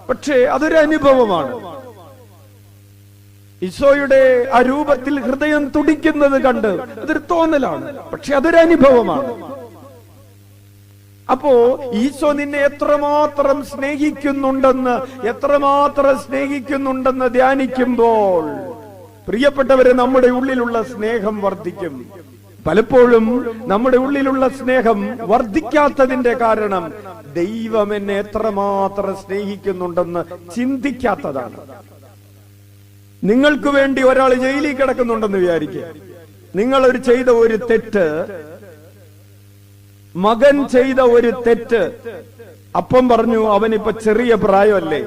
പക്ഷേ അതൊരു അനുഭവമാണ്. ഈശോയുടെ ആ രൂപത്തിൽ ഹൃദയം തുടിക്കുന്നത് കണ്ട് അതൊരു തോന്നലാണ്, പക്ഷെ അതൊരു അനുഭവമാണ്. അപ്പോ ഈശോ നിന്നെ എത്രമാത്രം സ്നേഹിക്കുന്നുണ്ടെന്ന് ധ്യാനിക്കുമ്പോൾ പ്രിയപ്പെട്ടവരെ, നമ്മുടെ ഉള്ളിലുള്ള സ്നേഹം വർദ്ധിക്കും. പലപ്പോഴും നമ്മുടെ ഉള്ളിലുള്ള സ്നേഹം വർദ്ധിക്കാത്തതിന്റെ കാരണം ദൈവം എന്നെ എത്രമാത്രം സ്നേഹിക്കുന്നുണ്ടെന്ന് ചിന്തിക്കാത്തതാണ്. നിങ്ങൾക്ക് വേണ്ടി ഒരാൾ ജയിലിൽ കിടക്കുന്നുണ്ടെന്ന് വിചാരിക്കുക. നിങ്ങൾ ചെയ്ത ഒരു തെറ്റ്, മകൻ ചെയ്ത ഒരു തെറ്റ്, അപ്പം പറഞ്ഞു അവനിപ്പോ ചെറിയ പ്രായമല്ലേ,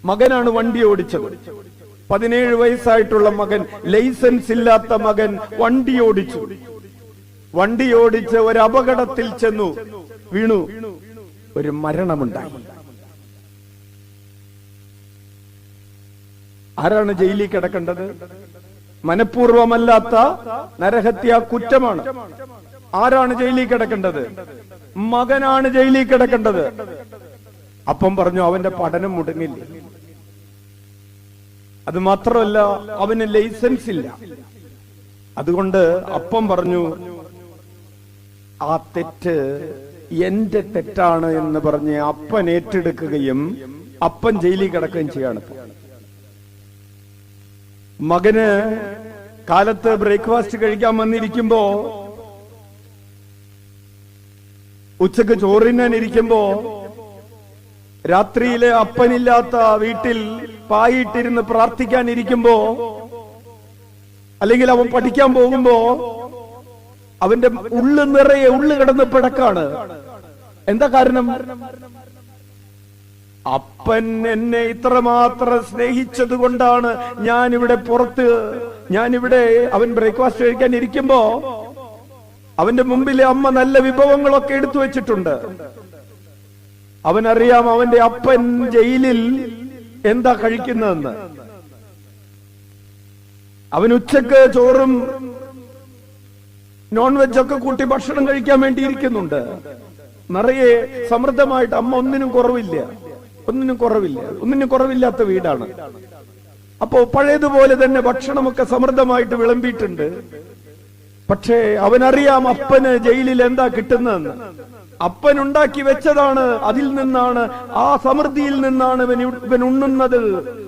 മകനാണ് വണ്ടി ഓടിച്ചത്. 17 വയസ്സായിട്ടുള്ള മകൻ, ലൈസൻസ് ഇല്ലാത്ത മകൻ വണ്ടി ഓടിച്ച് ഒരു അപകടത്തിൽ ചെന്നു വീണു, ഒരു മരണമുണ്ടായി. ആരാണ് ജയിലിൽ കിടക്കേണ്ടത്? മനഃപൂർവമല്ലാത്ത നരഹത്യാ കുറ്റമാണ്. ആരാണ് ജയിലിൽ കിടക്കേണ്ടത്? മകനാണ് ജയിലിൽ കിടക്കേണ്ടത്. അപ്പം പറഞ്ഞു അവന്റെ പഠനം മുടങ്ങില്ല. അത് മാത്രമല്ല, അവന് ലൈസൻസ് ഇല്ല. അതുകൊണ്ട് അപ്പം പറഞ്ഞു ആ തെറ്റ് എന്റെ തെറ്റാണ് എന്ന് പറഞ്ഞ് അപ്പൻ ഏറ്റെടുക്കുകയും അപ്പൻ ജയിലിൽ കിടക്കുകയും ചെയ്യാണ്. മകന് കാലത്ത് ബ്രേക്ക്ഫാസ്റ്റ് കഴിക്കാൻ വന്നിരിക്കുമ്പോ, ഉച്ചക്ക് ചോറിനാനിരിക്കുമ്പോ, രാത്രിയിലെ അപ്പനില്ലാത്ത വീട്ടിൽ പായിട്ടിരുന്ന് പ്രാർത്ഥിക്കാൻ ഇരിക്കുമ്പോ, അല്ലെങ്കിൽ അവൻ പഠിക്കാൻ പോകുമ്പോ അവന്റെ ഉള്ളു നിറയെ ഉള്ളു കിടന്ന് പിടക്കാണ്. എന്താ കാരണം? അപ്പൻ എന്നെ ഇത്രമാത്രം സ്നേഹിച്ചത് കൊണ്ടാണ് ഞാനിവിടെ അവൻ ബ്രേക്ക്ഫാസ്റ്റ് കഴിക്കാൻ ഇരിക്കുമ്പോ അവന്റെ മുമ്പിൽ അമ്മ നല്ല വിഭവങ്ങളൊക്കെ എടുത്തു വെച്ചിട്ടുണ്ട്. അവനറിയാം അവന്റെ അപ്പൻ ജയിലിൽ എന്താ കഴിക്കുന്നതെന്ന്. അവൻ ഉച്ചക്ക് ചോറും നോൺ വെജ് ഒക്കെ കൂട്ടി ഭക്ഷണം കഴിക്കാൻ വേണ്ടി ഇരിക്കുന്നുണ്ട്. നിറയെ സമൃദ്ധമായിട്ട്. അമ്മ ഒന്നിനും കുറവില്ലാത്ത വീടാണ്. അപ്പോ പഴയതുപോലെ തന്നെ ഭക്ഷണമൊക്കെ സമൃദ്ധമായിട്ട് വിളമ്പിയിട്ടുണ്ട്. പക്ഷേ അവനറിയാം അപ്പന് ജയിലിൽ എന്താ കിട്ടുന്നതെന്ന്. അപ്പൻ ഉണ്ടാക്കി വെച്ചതാണ്, അതിൽ നിന്നാണ്, ആ സമൃദ്ധിയിൽ നിന്നാണ് ഇവൻ ഉണ്ണുന്നത്.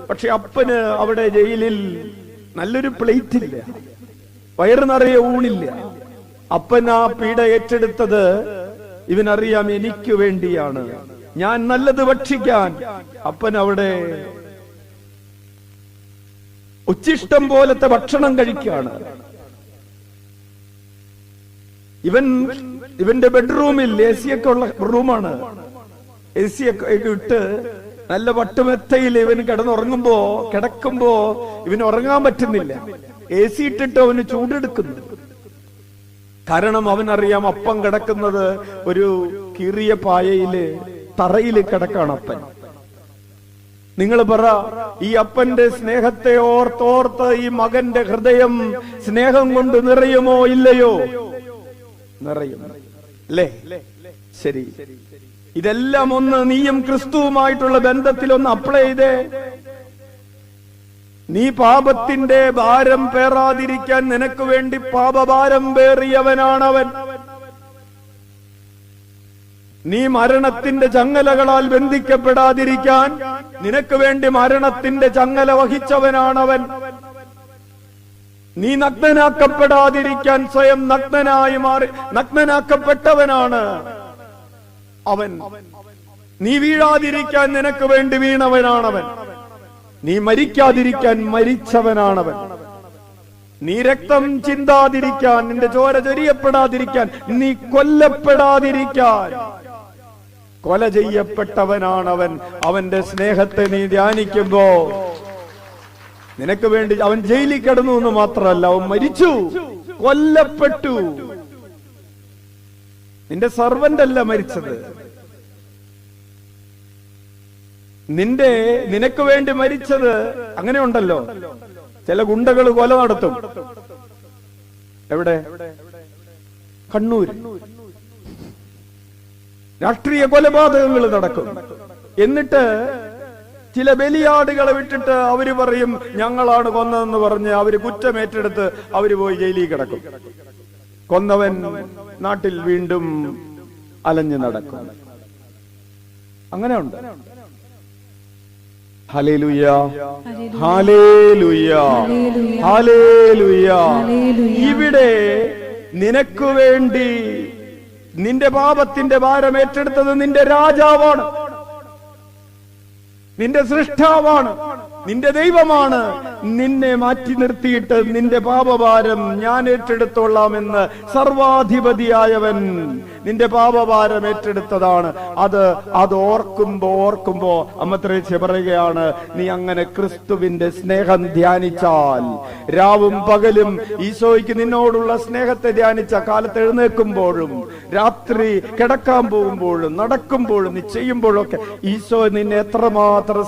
പക്ഷെ അപ്പന് അവിടെ ജയിലിൽ നല്ലൊരു പ്ലേറ്റ് ഇല്ല, വയറ് നിറയെ ഊണില്ല. അപ്പൻ ആ പീഡ ഏറ്റെടുത്തത് ഇവനറിയാം എനിക്ക് വേണ്ടിയാണ്, ഞാൻ നല്ലത് ഭക്ഷിക്കാൻ. അപ്പൻ അവിടെ ഉച്ചിഷ്ടം പോലത്തെ ഭക്ഷണം കഴിക്കുകയാണ്. ഇവന്റെ ബെഡ്റൂമിൽ AC ഒക്കെ ഉള്ള റൂമാണ്. AC ഒക്കെ ഇട്ട് നല്ല വട്ടുമെത്തയിൽ ഇവൻ കിടക്കുമ്പോ ഇവന് ഉറങ്ങാൻ പറ്റുന്നില്ല. AC ഇട്ടിട്ട് അവന് ചൂടെടുക്കുന്നു. കാരണം അവനറിയാം അപ്പം കിടക്കുന്നത് ഒരു കീറിയ പായയില് തറയിൽ കിടക്കാണ് അപ്പൻ. നിങ്ങൾ പറ, ഈ അപ്പന്റെ സ്നേഹത്തെ ഓർത്തോർത്ത് ഈ മകന്റെ ഹൃദയം സ്നേഹം കൊണ്ട് നിറയുമോ ഇല്ലയോ? നിറയും അല്ലേ? ശരി, ഇതെല്ലാം ഒന്ന് നീയും ക്രിസ്തുവുമായിട്ടുള്ള ബന്ധത്തിൽ ഒന്ന് അപ്ലൈ ചെയ്തേ. നീ പാപത്തിന്റെ ഭാരം പേറാതിരിക്കാൻ നിനക്ക് വേണ്ടി പാപഭാരം പേറിയവനാണവൻ. നീ മരണത്തിന്റെ ചങ്ങലകളാൽ ബന്ധിക്കപ്പെടാതിരിക്കാൻ നിനക്ക് വേണ്ടി മരണത്തിന്റെ ചങ്ങല വഹിച്ചവനാണവൻ. നീ നഗ്നനാക്കപ്പെടാതിരിക്കാൻ സ്വയം നഗ്നനായി മാറി നഗ്നനാക്കപ്പെട്ടവനാണ് അവൻ. നീ വീഴാതിരിക്കാൻ നിനക്ക് വേണ്ടി വീണവനാണവൻ. നീ മരിക്കാതിരിക്കാൻ മരിച്ചവനാണവൻ. നീ രക്തം ചിന്താതിരിക്കാൻ, നിന്റെ ചോര ചൊരിയപ്പെടാതിരിക്കാൻ, നീ കൊല്ലപ്പെടാതിരിക്കാൻ കൊല ചെയ്യപ്പെട്ടവനാണവൻ. അവന്റെ സ്നേഹത്തെ നീ ധ്യാനിക്കുമ്പോ നിനക്ക് വേണ്ടി അവൻ ജയിലിൽ കിടന്നു എന്ന് മാത്രമല്ല, അവൻ മരിച്ചു, കൊല്ലപ്പെട്ടു. നിന്റെ സർവന്റ് അല്ല മരിച്ചത്, നിനക്ക് വേണ്ടി മരിച്ചത്. അങ്ങനെ ഉണ്ടല്ലോ, ചില ഗുണ്ടകൾ കൊല നടത്തും. എവിടെ? കണ്ണൂർ രാഷ്ട്രീയ കൊലപാതകങ്ങൾ നടക്കും. എന്നിട്ട് ചില ബലിയാടുകളെ വിട്ടിട്ട് അവര് പറയും ഞങ്ങളാണ് കൊന്നതെന്ന് പറഞ്ഞ് അവര് കുറ്റമേറ്റെടുത്ത് അവര് പോയി ജയിലിൽ കിടക്കും. കൊന്നവൻ നാട്ടിൽ വീണ്ടും അലഞ്ഞു നടക്കും. അങ്ങനെ ഉണ്ട്. Hallelujah, hallelujah, hallelujah. ഇവിടെ നിനക്ക് വേണ്ടി നിന്റെ പാപത്തിന്റെ ഭാരം ഏറ്റെടുത്തത് നിന്റെ രാജാവാണ്, നിന്റെ സൃഷ്ടാവാണ്, നിന്റെ ദൈവമാണ്. നിന്നെ മാറ്റി നിർത്തിയിട്ട് നിന്റെ പാപഭാരം ഞാൻ ഏറ്റെടുത്തോളാമെന്ന് സർവാധിപതിയായവൻ നിന്റെ പാപഭാരം ഏറ്റെടുത്തതാണ്. അത് ഓർക്കുമ്പോ അമ്മ ത്രേസ്യ പറയുകയാണ്, നീ അങ്ങനെ ക്രിസ്തുവിന്റെ സ്നേഹം ധ്യാനിച്ചാൽ, രാവും പകലും ഈശോയ്ക്ക് നിന്നോടുള്ള സ്നേഹത്തെ ധ്യാനിച്ച, കാലത്ത് എഴുന്നേൽക്കുമ്പോഴും രാത്രി കിടക്കാൻ പോകുമ്പോഴും നടക്കുമ്പോഴും നീ ചെയ്യുമ്പോഴൊക്കെ ഈശോ നിന്നെ എത്രമാത്രം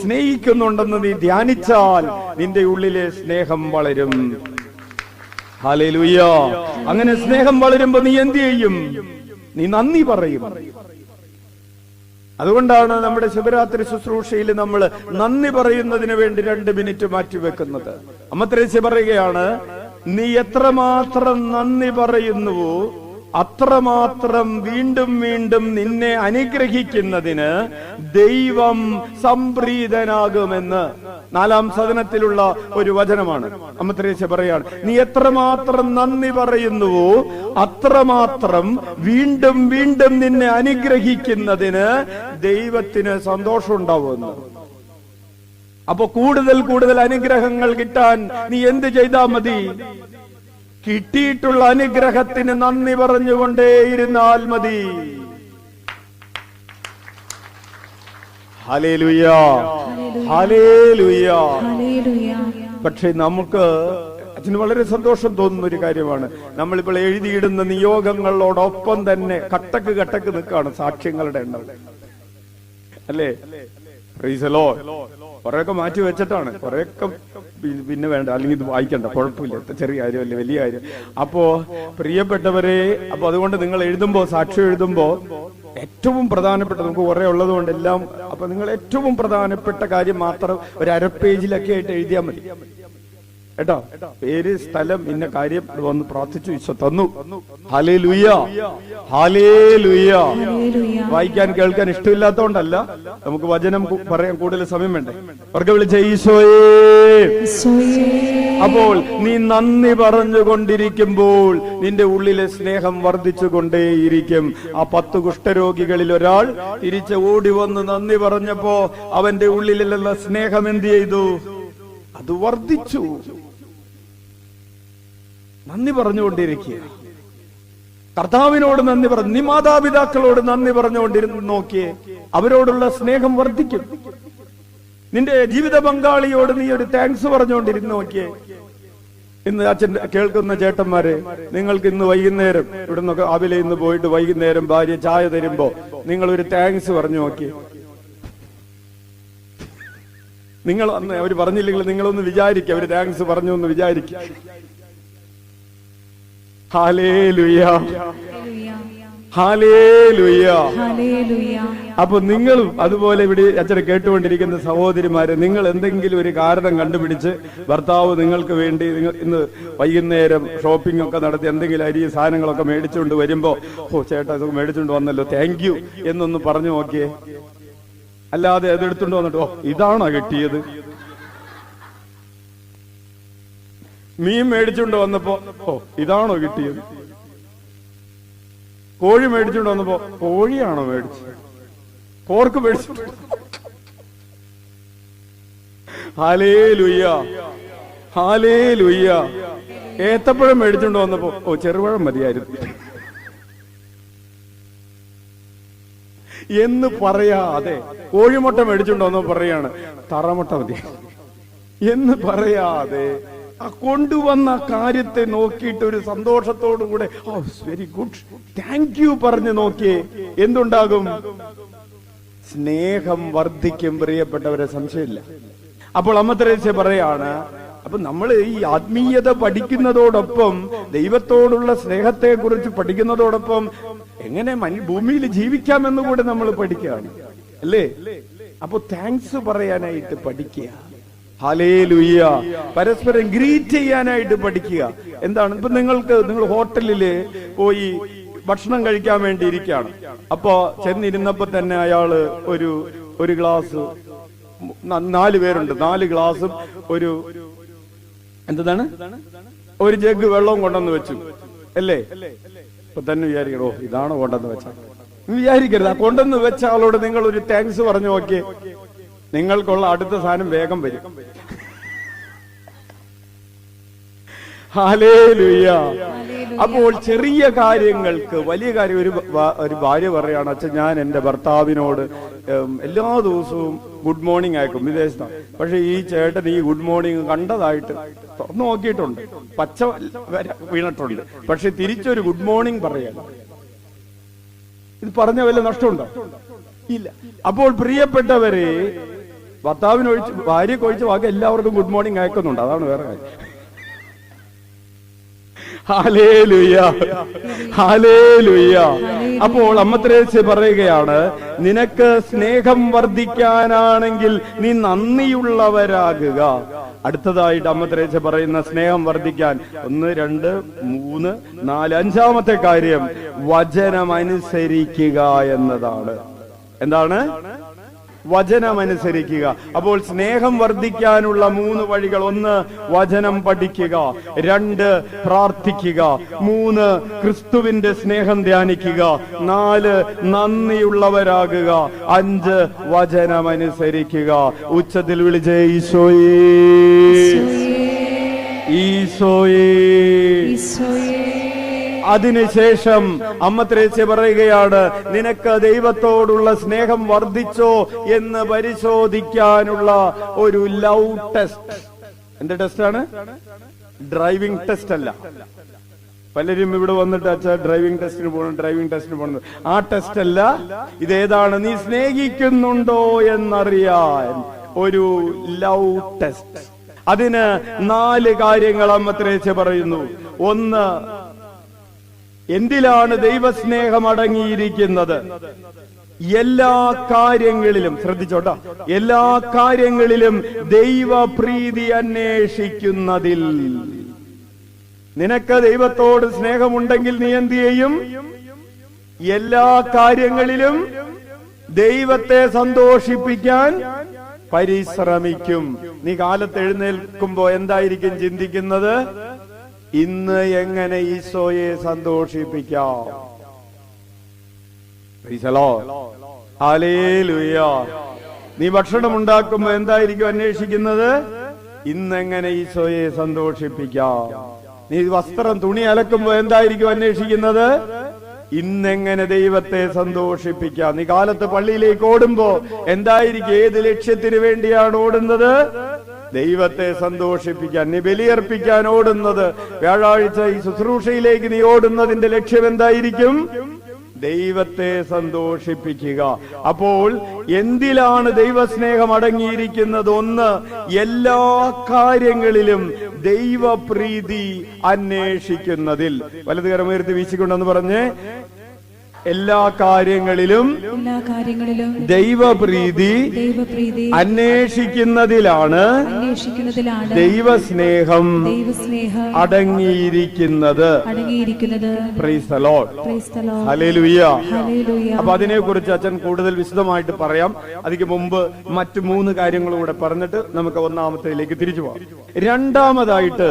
സ്നേഹിക്കുന്നുണ്ടെന്ന് നീ ധ്യാനിച്ചാൽ നിന്റെ ഉള്ളിലെ സ്നേഹം വളരും. ഹല്ലേലൂയ. അങ്ങനെ സ്നേഹം വളരുമ്പോ നീ എന്ത് ചെയ്യും? നീ നന്ദി പറയും. അതുകൊണ്ടാണ് നമ്മുടെ ശിവരാത്രി ശുശ്രൂഷയിൽ നമ്മൾ നന്ദി പറയുന്നതിന് വേണ്ടി 2 മിനിറ്റ് മാറ്റിവെക്കുന്നത്. അമ്മ ത്രേസ്യ പറയുകയാണ്, നീ എത്രമാത്രം നന്ദി പറയുന്നുവോ അത്രമാത്രം വീണ്ടും വീണ്ടും നിന്നെ അനുഗ്രഹിക്കുന്നതിന് ദൈവം സംപ്രീതനാകുമെന്ന് 4-ാം സദനത്തിലുള്ള ഒരു വചനമാണ്. അമ്മ ത്രേസ്യ പറയാണ്, നീ എത്രമാത്രം നന്ദി പറയുന്നുവോ അത്രമാത്രം വീണ്ടും വീണ്ടും നിന്നെ അനുഗ്രഹിക്കുന്നതിന് ദൈവത്തിന് സന്തോഷം ഉണ്ടാവുമെന്ന്. അപ്പൊ കൂടുതൽ കൂടുതൽ അനുഗ്രഹങ്ങൾ കിട്ടാൻ നീ എന്ത് ചെയ്താൽ മതി? കിട്ടിയിട്ടുള്ള അനുഗ്രഹത്തിന് നന്ദി പറഞ്ഞുകൊണ്ടേയിരുന്നാൽ മതി. Hallelujah, hallelujah. പക്ഷെ നമുക്ക് അതിന് വളരെ സന്തോഷം തോന്നുന്ന ഒരു കാര്യമാണ്, നമ്മളിപ്പോൾ എഴുതിയിടുന്ന നിയോഗങ്ങളോടൊപ്പം തന്നെ കട്ടക്ക് കട്ടക്ക് നിൽക്കുകയാണ് സാക്ഷ്യങ്ങളുടെ എണ്ണം, അല്ലേ? Price the Lord. കുറെയൊക്കെ മാറ്റി വെച്ചിട്ടാണ്, കുറെയൊക്കെ പിന്നെ വേണ്ട, അല്ലെങ്കിൽ ഇത് വായിക്കണ്ട, കുഴപ്പമില്ല, ചെറിയ കാര്യമല്ലേ, വലിയ കാര്യം. അപ്പോ പ്രിയപ്പെട്ടവരെ, അപ്പൊ അതുകൊണ്ട് നിങ്ങൾ എഴുതുമ്പോ, സാക്ഷ്യം എഴുതുമ്പോ ഏറ്റവും പ്രധാനപ്പെട്ട, നമുക്ക് കുറെ ഉള്ളത് കൊണ്ട് എല്ലാം, അപ്പൊ നിങ്ങൾ ഏറ്റവും പ്രധാനപ്പെട്ട കാര്യം മാത്രം ഒരു 1/2 പേജിലൊക്കെ ആയിട്ട് എഴുതിയാൽ മതി കേട്ടോ. പേര്, സ്ഥലം, ഇന്ന കാര്യം വന്ന് പ്രാർത്ഥിച്ചു, ഈശോ തന്നു. Hallelujah, hallelujah. വായിക്കാൻ കേൾക്കാൻ ഇഷ്ടമില്ലാത്തോണ്ടല്ല, നമുക്ക് വചനം പറയാൻ കൂടുതൽ സമയം വേണ്ടേ. അവർക്ക് വിളിച്ച ഈശോയേ. അപ്പോൾ നീ നന്ദി പറഞ്ഞുകൊണ്ടിരിക്കുമ്പോൾ നിന്റെ ഉള്ളിലെ സ്നേഹം വർദ്ധിച്ചുകൊണ്ടേയിരിക്കും. ആ 10 കുഷ്ഠരോഗികളിൽ ഒരാൾ തിരിച്ച് ഓടി വന്ന് നന്ദി പറഞ്ഞപ്പോ അവന്റെ ഉള്ളിലുള്ള സ്നേഹം എന്ത് ചെയ്തു? അത് വർദ്ധിച്ചു. നന്ദി പറഞ്ഞുകൊണ്ടിരിക്കുക, കർത്താവിനോട് നന്ദി പറഞ്ഞു. നീ മാതാപിതാക്കളോട് നന്ദി പറഞ്ഞുകൊണ്ടിരുന്ന് നോക്കിയേ, അവരോടുള്ള സ്നേഹം വർദ്ധിക്കും. നിന്റെ ജീവിത പങ്കാളിയോട് നീ ഒരു താങ്ക്സ് പറഞ്ഞുകൊണ്ടിരുന്ന് നോക്കിയേ. ഇന്ന് അച്ഛൻ കേൾക്കുന്ന ചേട്ടന്മാരെ, നിങ്ങൾക്ക് ഇന്ന് വൈകുന്നേരം ഇവിടെ നിന്നൊക്കെ രാവിലെ ഇന്ന് പോയിട്ട് വൈകുന്നേരം ഭാര്യ ചായ തരുമ്പോ നിങ്ങൾ ഒരു താങ്ക്സ് പറഞ്ഞു നോക്കിയേ. നിങ്ങൾ അന്ന് അവർ പറഞ്ഞില്ലെങ്കിൽ നിങ്ങളൊന്ന് വിചാരിക്കുക, അവര് താങ്ക്സ് പറഞ്ഞു എന്ന് വിചാരിക്കുക. Hallelujah, hallelujah. അപ്പൊ നിങ്ങളും അതുപോലെ ഇവിടെ അച്ഛനെ കേട്ടുകൊണ്ടിരിക്കുന്ന സഹോദരിമാരെ, നിങ്ങൾ എന്തെങ്കിലും ഒരു കാരണം കണ്ടുപിടിച്ച് ഭർത്താവ് നിങ്ങൾക്ക് വേണ്ടി നിങ്ങൾ ഇന്ന് വൈകുന്നേരം ഷോപ്പിംഗ് ഒക്കെ നടത്തി എന്തെങ്കിലും അരി സാധനങ്ങളൊക്കെ മേടിച്ചുകൊണ്ട് വരുമ്പോ, ഓ ചേട്ടാ ഇതൊക്കെ മേടിച്ചുകൊണ്ട് വന്നല്ലോ, താങ്ക് യു എന്നൊന്ന് പറഞ്ഞു നോക്കിയേ. അല്ലാതെ അത് എടുത്തുകൊണ്ട് വന്നിട്ട് ഓ ഇതാണോ കിട്ടിയത്. മീൻ മേടിച്ചുകൊണ്ട് വന്നപ്പോ ഓ ഇതാണോ കിട്ടിയത്. കോഴി മേടിച്ചുകൊണ്ട് വന്നപ്പോ കോഴിയാണോ മേടിച്ചത്, പോർക്ക് മേടിച്ചു. Hallelujah, hallelujah. ഏത്തപ്പഴം മേടിച്ചുകൊണ്ട് വന്നപ്പോ ഓ ചെറുപഴം മതിയായിരുന്നു എന്ന് പറയാതെ, കോഴിമുട്ട മേടിച്ചുകൊണ്ട് വന്നപ്പോ പറയാണ് തറമുട്ട മതി എന്ന് പറയാതെ, ആ കൊണ്ടുവന്ന കാര്യത്തെ നോക്കിയിട്ട് ഒരു സന്തോഷത്തോടു കൂടെ ഓ വെരി ഗുഡ് താങ്ക് യു പറഞ്ഞു നോക്കിയേ, എന്തുണ്ടാകും? സ്നേഹം വർദ്ധിക്കും പ്രിയപ്പെട്ടവരെ, സംശയമില്ല. അപ്പോൾ അമ്മ തെരേസ്യ പറയാണ്, അപ്പൊ നമ്മൾ ഈ ആത്മീയത പഠിക്കുന്നതോടൊപ്പം ദൈവത്തോടുള്ള സ്നേഹത്തെ കുറിച്ച് പഠിക്കുന്നതോടൊപ്പം എങ്ങനെ ഭൂമിയിൽ ജീവിക്കാമെന്ന് കൂടെ നമ്മൾ പഠിക്കുകയാണ് അല്ലേ. അപ്പൊ താങ്ക്സ് പറയാനായിട്ട് പഠിക്കുക. ഹല്ലേലൂയ. പരസ്പരം ഗ്രീറ്റ് ചെയ്യാനായിട്ട് പഠിക്കുക. എന്താണ് ഇപ്പൊ നിങ്ങൾ ഹോട്ടലില് പോയി ഭക്ഷണം കഴിക്കാൻ വേണ്ടി ഇരിക്കുകയാണ്. അപ്പോ ചെന്നിരുന്നപ്പോ തന്നെ അയാള് ഒരു ഗ്ലാസ്, 4 പേരുണ്ട്, 4 ഗ്ലാസും എന്താണ് ഒരു ജഗ് വെള്ളവും കൊണ്ടുവന്ന് വെച്ചു അല്ലേ. ഇപ്പൊ തന്നെ വിചാരിക്കണോ ഇതാണോ കൊണ്ടുവന്ന് വെച്ചാൽ വിചാരിക്കരുത്. ആ കൊണ്ടുവന്ന് വെച്ച ആളോട് നിങ്ങൾ ഒരു താങ്ക്സ് പറഞ്ഞു നോക്കിയേ, നിങ്ങൾക്കുള്ള അടുത്ത സാധനം വേഗം വരും. ഹല്ലേലൂയ. അപ്പോൾ ചെറിയ കാര്യങ്ങൾക്ക് വലിയ കാര്യം. ഒരു ഭാര്യ പറയാണ്, അച്ഛൻ ഞാൻ എന്റെ ഭർത്താവിനോട് എല്ലാ ദിവസവും ഗുഡ് മോർണിംഗ് അയക്കും, വിദേശത്താണ്. പക്ഷെ ഈ ചേട്ടൻ ഈ ഗുഡ് മോർണിംഗ് കണ്ടതായിട്ട് തുറന്നു നോക്കിയിട്ടുണ്ട്, പച്ച വീണിട്ടുണ്ട്, പക്ഷെ തിരിച്ചൊരു ഗുഡ് മോർണിംഗ് പറയാൻ ഇത് പറഞ്ഞ വല്ല നഷ്ടമുണ്ടോ? ഇല്ല. അപ്പോൾ പ്രിയപ്പെട്ടവരെ, ഭർത്താവിനൊഴിച്ച് ഭാര്യക്കൊഴിച്ച് ബാക്കി എല്ലാവർക്കും ഗുഡ് മോർണിംഗ് അയക്കുന്നുണ്ട്, അതാണ് വേറെ കാര്യം. Hallelujah, hallelujah. അപ്പോൾ അമ്മ തെരേസ്യ പറയുകയാണ്, നിനക്ക് സ്നേഹം വർദ്ധിക്കാനാണെങ്കിൽ നീ നന്ദിയുള്ളവരാകുക. അടുത്തതായിട്ട് അമ്മ തെരേസ്യ പറയുന്ന സ്നേഹം വർദ്ധിക്കാൻ 1, 2, 3, 4, 5ാമത്തെ കാര്യം വചനമനുസരിക്കുക എന്നതാണ്. എന്താണ്? വചനമനുസരിക്കുക. അപ്പോൾ സ്നേഹം വർദ്ധിക്കാനുള്ള 3 വഴികൾ: 1 വചനം പഠിക്കുക, 2 പ്രാർത്ഥിക്കുക, 3 ക്രിസ്തുവിന്റെ സ്നേഹം ധ്യാനിക്കുക, 4 നന്ദിയുള്ളവരാകുക, 5 വചനമനുസരിക്കുക. ഉച്ചത്തിൽ വിളിച്ചേ ഈശോയേ, ഈശോയേ, ഈശോയേ. അതിനുശേഷം അമ്മ തെരേസ്യ പറയുകയാണ്, നിനക്ക് ദൈവത്തോടുള്ള സ്നേഹം വർദ്ധിച്ചോ എന്ന് പരിശോധിക്കാനുള്ള ഒരു ലവ് ടെസ്റ്റ്. എന്ത് ടെസ്റ്റാണ്? ഡ്രൈവിംഗ് ടെസ്റ്റ് അല്ല. പലരും ഇവിടെ വന്നിട്ട് അച്ഛാ ഡ്രൈവിംഗ് ടെസ്റ്റിന് പോകണം. ആ ടെസ്റ്റ് അല്ല. ഇതേതാണ്? നീ സ്നേഹിക്കുന്നുണ്ടോ എന്നറിയാൻ ഒരു ലവ് ടെസ്റ്റ്. അതിന് 4 കാര്യങ്ങൾ അമ്മ തെരേസ്യ പറയുന്നു. 1, എന്തിലാണ് ദൈവസ്നേഹം അടങ്ങിയിരിക്കുന്നത്? എല്ലാ കാര്യങ്ങളിലും, ശ്രദ്ധിച്ചോട്ടോ, എല്ലാ കാര്യങ്ങളിലും ദൈവപ്രീതി അന്വേഷിക്കുന്നതിൽ. നിനക്ക് ദൈവത്തോട് സ്നേഹമുണ്ടെങ്കിൽ നീ എന്ത് ചെയ്യും? എല്ലാ കാര്യങ്ങളിലും ദൈവത്തെ സന്തോഷിപ്പിക്കാൻ പരിശ്രമിക്കും. നീ കാലത്ത് എഴുന്നേൽക്കുമ്പോ എന്തായിരിക്കും ചിന്തിക്കുന്നത്? ഇന്ന് എങ്ങനെ ഈശോയെ സന്തോഷിപ്പിക്കാം? ഹല്ലേലൂയ. നീ ഭക്ഷണം ഉണ്ടാക്കുമ്പോ എന്തായിരിക്കും അന്വേഷിക്കുന്നത്? ഇന്നെങ്ങനെ ഈശോയെ സന്തോഷിപ്പിക്കാം. നീ തുണി അലക്കുമ്പോ എന്തായിരിക്കും അന്വേഷിക്കുന്നത്? ഇന്നെങ്ങനെ ദൈവത്തെ സന്തോഷിപ്പിക്കാം. നീ കാലത്ത് പള്ളിയിലേക്ക് ഓടുമ്പോ എന്തായിരിക്കും? ഏത് ലക്ഷ്യത്തിന് വേണ്ടിയാണ് ഓടുന്നത്? ദൈവത്തെ സന്തോഷിപ്പിക്കാൻ. നീ ബലിയർപ്പിക്കാൻ ഓടുന്നത്, വ്യാഴാഴ്ച ഈ ശുശ്രൂഷയിലേക്ക് നീ ഓടുന്നതിന്റെ ലക്ഷ്യം എന്തായിരിക്കും? ദൈവത്തെ സന്തോഷിപ്പിക്കുക. അപ്പോൾ എന്തിലാണ് ദൈവസ്നേഹം അടങ്ങിയിരിക്കുന്നത്? ഒന്ന്, എല്ലാ കാര്യങ്ങളിലും ദൈവപ്രീതി അന്വേഷിക്കുന്നതിൽ. വലതുകരമുയർത്തി വീശിക്കൊണ്ടെന്ന് പറഞ്ഞ്, എല്ലാ കാര്യങ്ങളിലും ദൈവപ്രീതി അന്വേഷിക്കുന്നതിലാണ് ദൈവസ്നേഹം അടങ്ങിയിരിക്കുന്നത്. Price the Lord. ഹല്ലേലൂയ. അപ്പൊ അതിനെക്കുറിച്ച് അച്ഛൻ കൂടുതൽ വിശദമായിട്ട് പറയാം. അതിന് മുമ്പ് മറ്റു 3 കാര്യങ്ങളും കൂടെ പറഞ്ഞിട്ട് നമുക്ക് ഒന്നാമത്തേലേക്ക് തിരിച്ചു പോകാം. രണ്ടാമതായിട്ട്,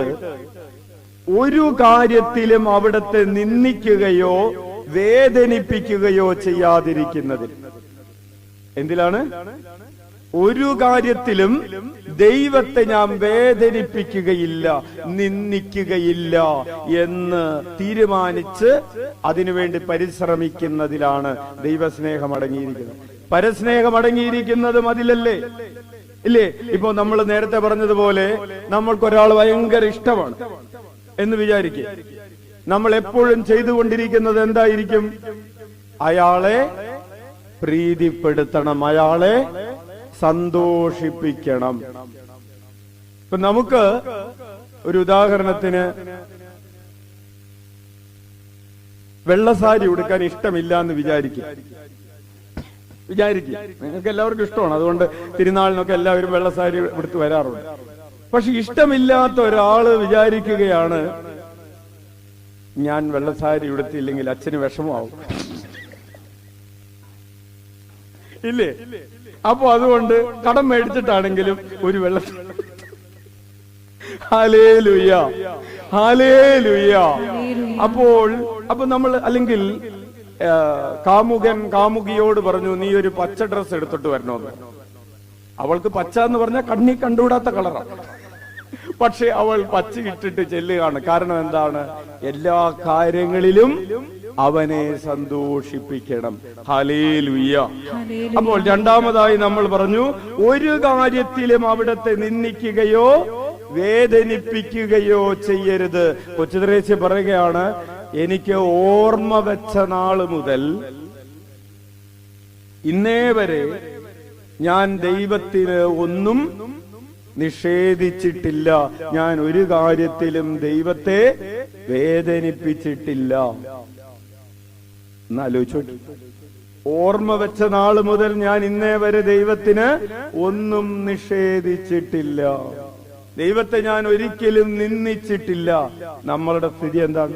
ഒരു കാര്യത്തിലും അവിടുത്തെ നിന്ദിക്കുകയോ വേദനിപ്പിക്കുകയോ ചെയ്യാതിരിക്കുന്നതിൽ. എന്തിലാണ്? ഒരു കാര്യത്തിലും ദൈവത്തെ ഞാൻ വേദനിപ്പിക്കുകയില്ല, നിന്ദിക്കുകയില്ല എന്ന് തീരുമാനിച്ച് അതിനുവേണ്ടി പരിശ്രമിക്കുന്നതിലാണ് ദൈവസ്നേഹം അടങ്ങിയിരിക്കുന്നത്. പരസ്നേഹം അടങ്ങിയിരിക്കുന്നതും അതിലല്ലേ? ഇല്ലേ? ഇപ്പൊ നമ്മൾ നേരത്തെ പറഞ്ഞതുപോലെ നമ്മൾക്കൊരാൾ ഭയങ്കര ഇഷ്ടമാണ് എന്ന് വിചാരിക്കുക. നമ്മൾ എപ്പോഴും ചെയ്തുകൊണ്ടിരിക്കുന്നത് എന്തായിരിക്കും? അയാളെ പ്രീതിപ്പെടുത്തണം, അയാളെ സന്തോഷിപ്പിക്കണം. ഇപ്പൊ നമുക്ക് ഒരു ഉദാഹരണത്തിന് വെള്ളസാരി ഉടുക്കാൻ ഇഷ്ടമില്ല എന്ന് വിചാരിക്കും. നിങ്ങൾക്ക് എല്ലാവർക്കും ഇഷ്ടമാണ്, അതുകൊണ്ട് തിരുനാളിനൊക്കെ എല്ലാവരും വെള്ളസാരി എടുത്ത് വരാറുണ്ട്. പക്ഷെ ഇഷ്ടമില്ലാത്ത ഒരാള് വിചാരിക്കുകയാണ്, ഞാൻ വെള്ളസാരി ഉടുത്തില്ലെങ്കിൽ അച്ഛന് വിഷമമാവും, ഇല്ലേ? അപ്പൊ അതുകൊണ്ട് കടം മേടിച്ചിട്ടാണെങ്കിലും ഒരു വെള്ളസാരി. Hallelujah, hallelujah. അപ്പൊ നമ്മൾ, അല്ലെങ്കിൽ കാമുകൻ കാമുകിയോട് പറഞ്ഞു, നീ ഒരു പച്ച ഡ്രസ് എടുത്തിട്ട് വരണമെന്ന്. അവൾക്ക് പച്ച എന്ന് പറഞ്ഞാൽ കണ്ണി കണ്ടുകൂടാത്ത കളറാണ്. പക്ഷെ അവൾ പച്ച ഇട്ടിട്ട് ചെല്ലുകയാണ്. കാരണം എന്താണ്? എല്ലാ കാര്യങ്ങളിലും അവനെ സന്തോഷിപ്പിക്കണം. ഹല്ലേലൂയ. അപ്പോൾ രണ്ടാമതായി നമ്മൾ പറഞ്ഞു, ഒരു കാര്യത്തിലും അവിടത്തെ നിന്ദിക്കുകയോ വേദനിപ്പിക്കുകയോ ചെയ്യരുത്. കൊച്ചുത്രേസ്യ പറയുകയാണ്, എനിക്ക് ഓർമ്മ വെച്ച നാള് മുതൽ ഇന്നേ വരെ ഞാൻ ദൈവത്തിന് ഒന്നും നിഷേധിച്ചിട്ടില്ല, ഞാൻ ഒരു കാര്യത്തിലും ദൈവത്തെ വേദനിപ്പിച്ചിട്ടില്ല. എന്നാലോചിച്ചോട്ടെ, ഓർമ്മ വെച്ച നാള് മുതൽ ഞാൻ ഇന്നേ വരെ ദൈവത്തിന് ഒന്നും നിഷേധിച്ചിട്ടില്ല, ദൈവത്തെ ഞാൻ ഒരിക്കലും നിന്ദിച്ചിട്ടില്ല. നമ്മളുടെ സ്ഥിതി എന്താണ്?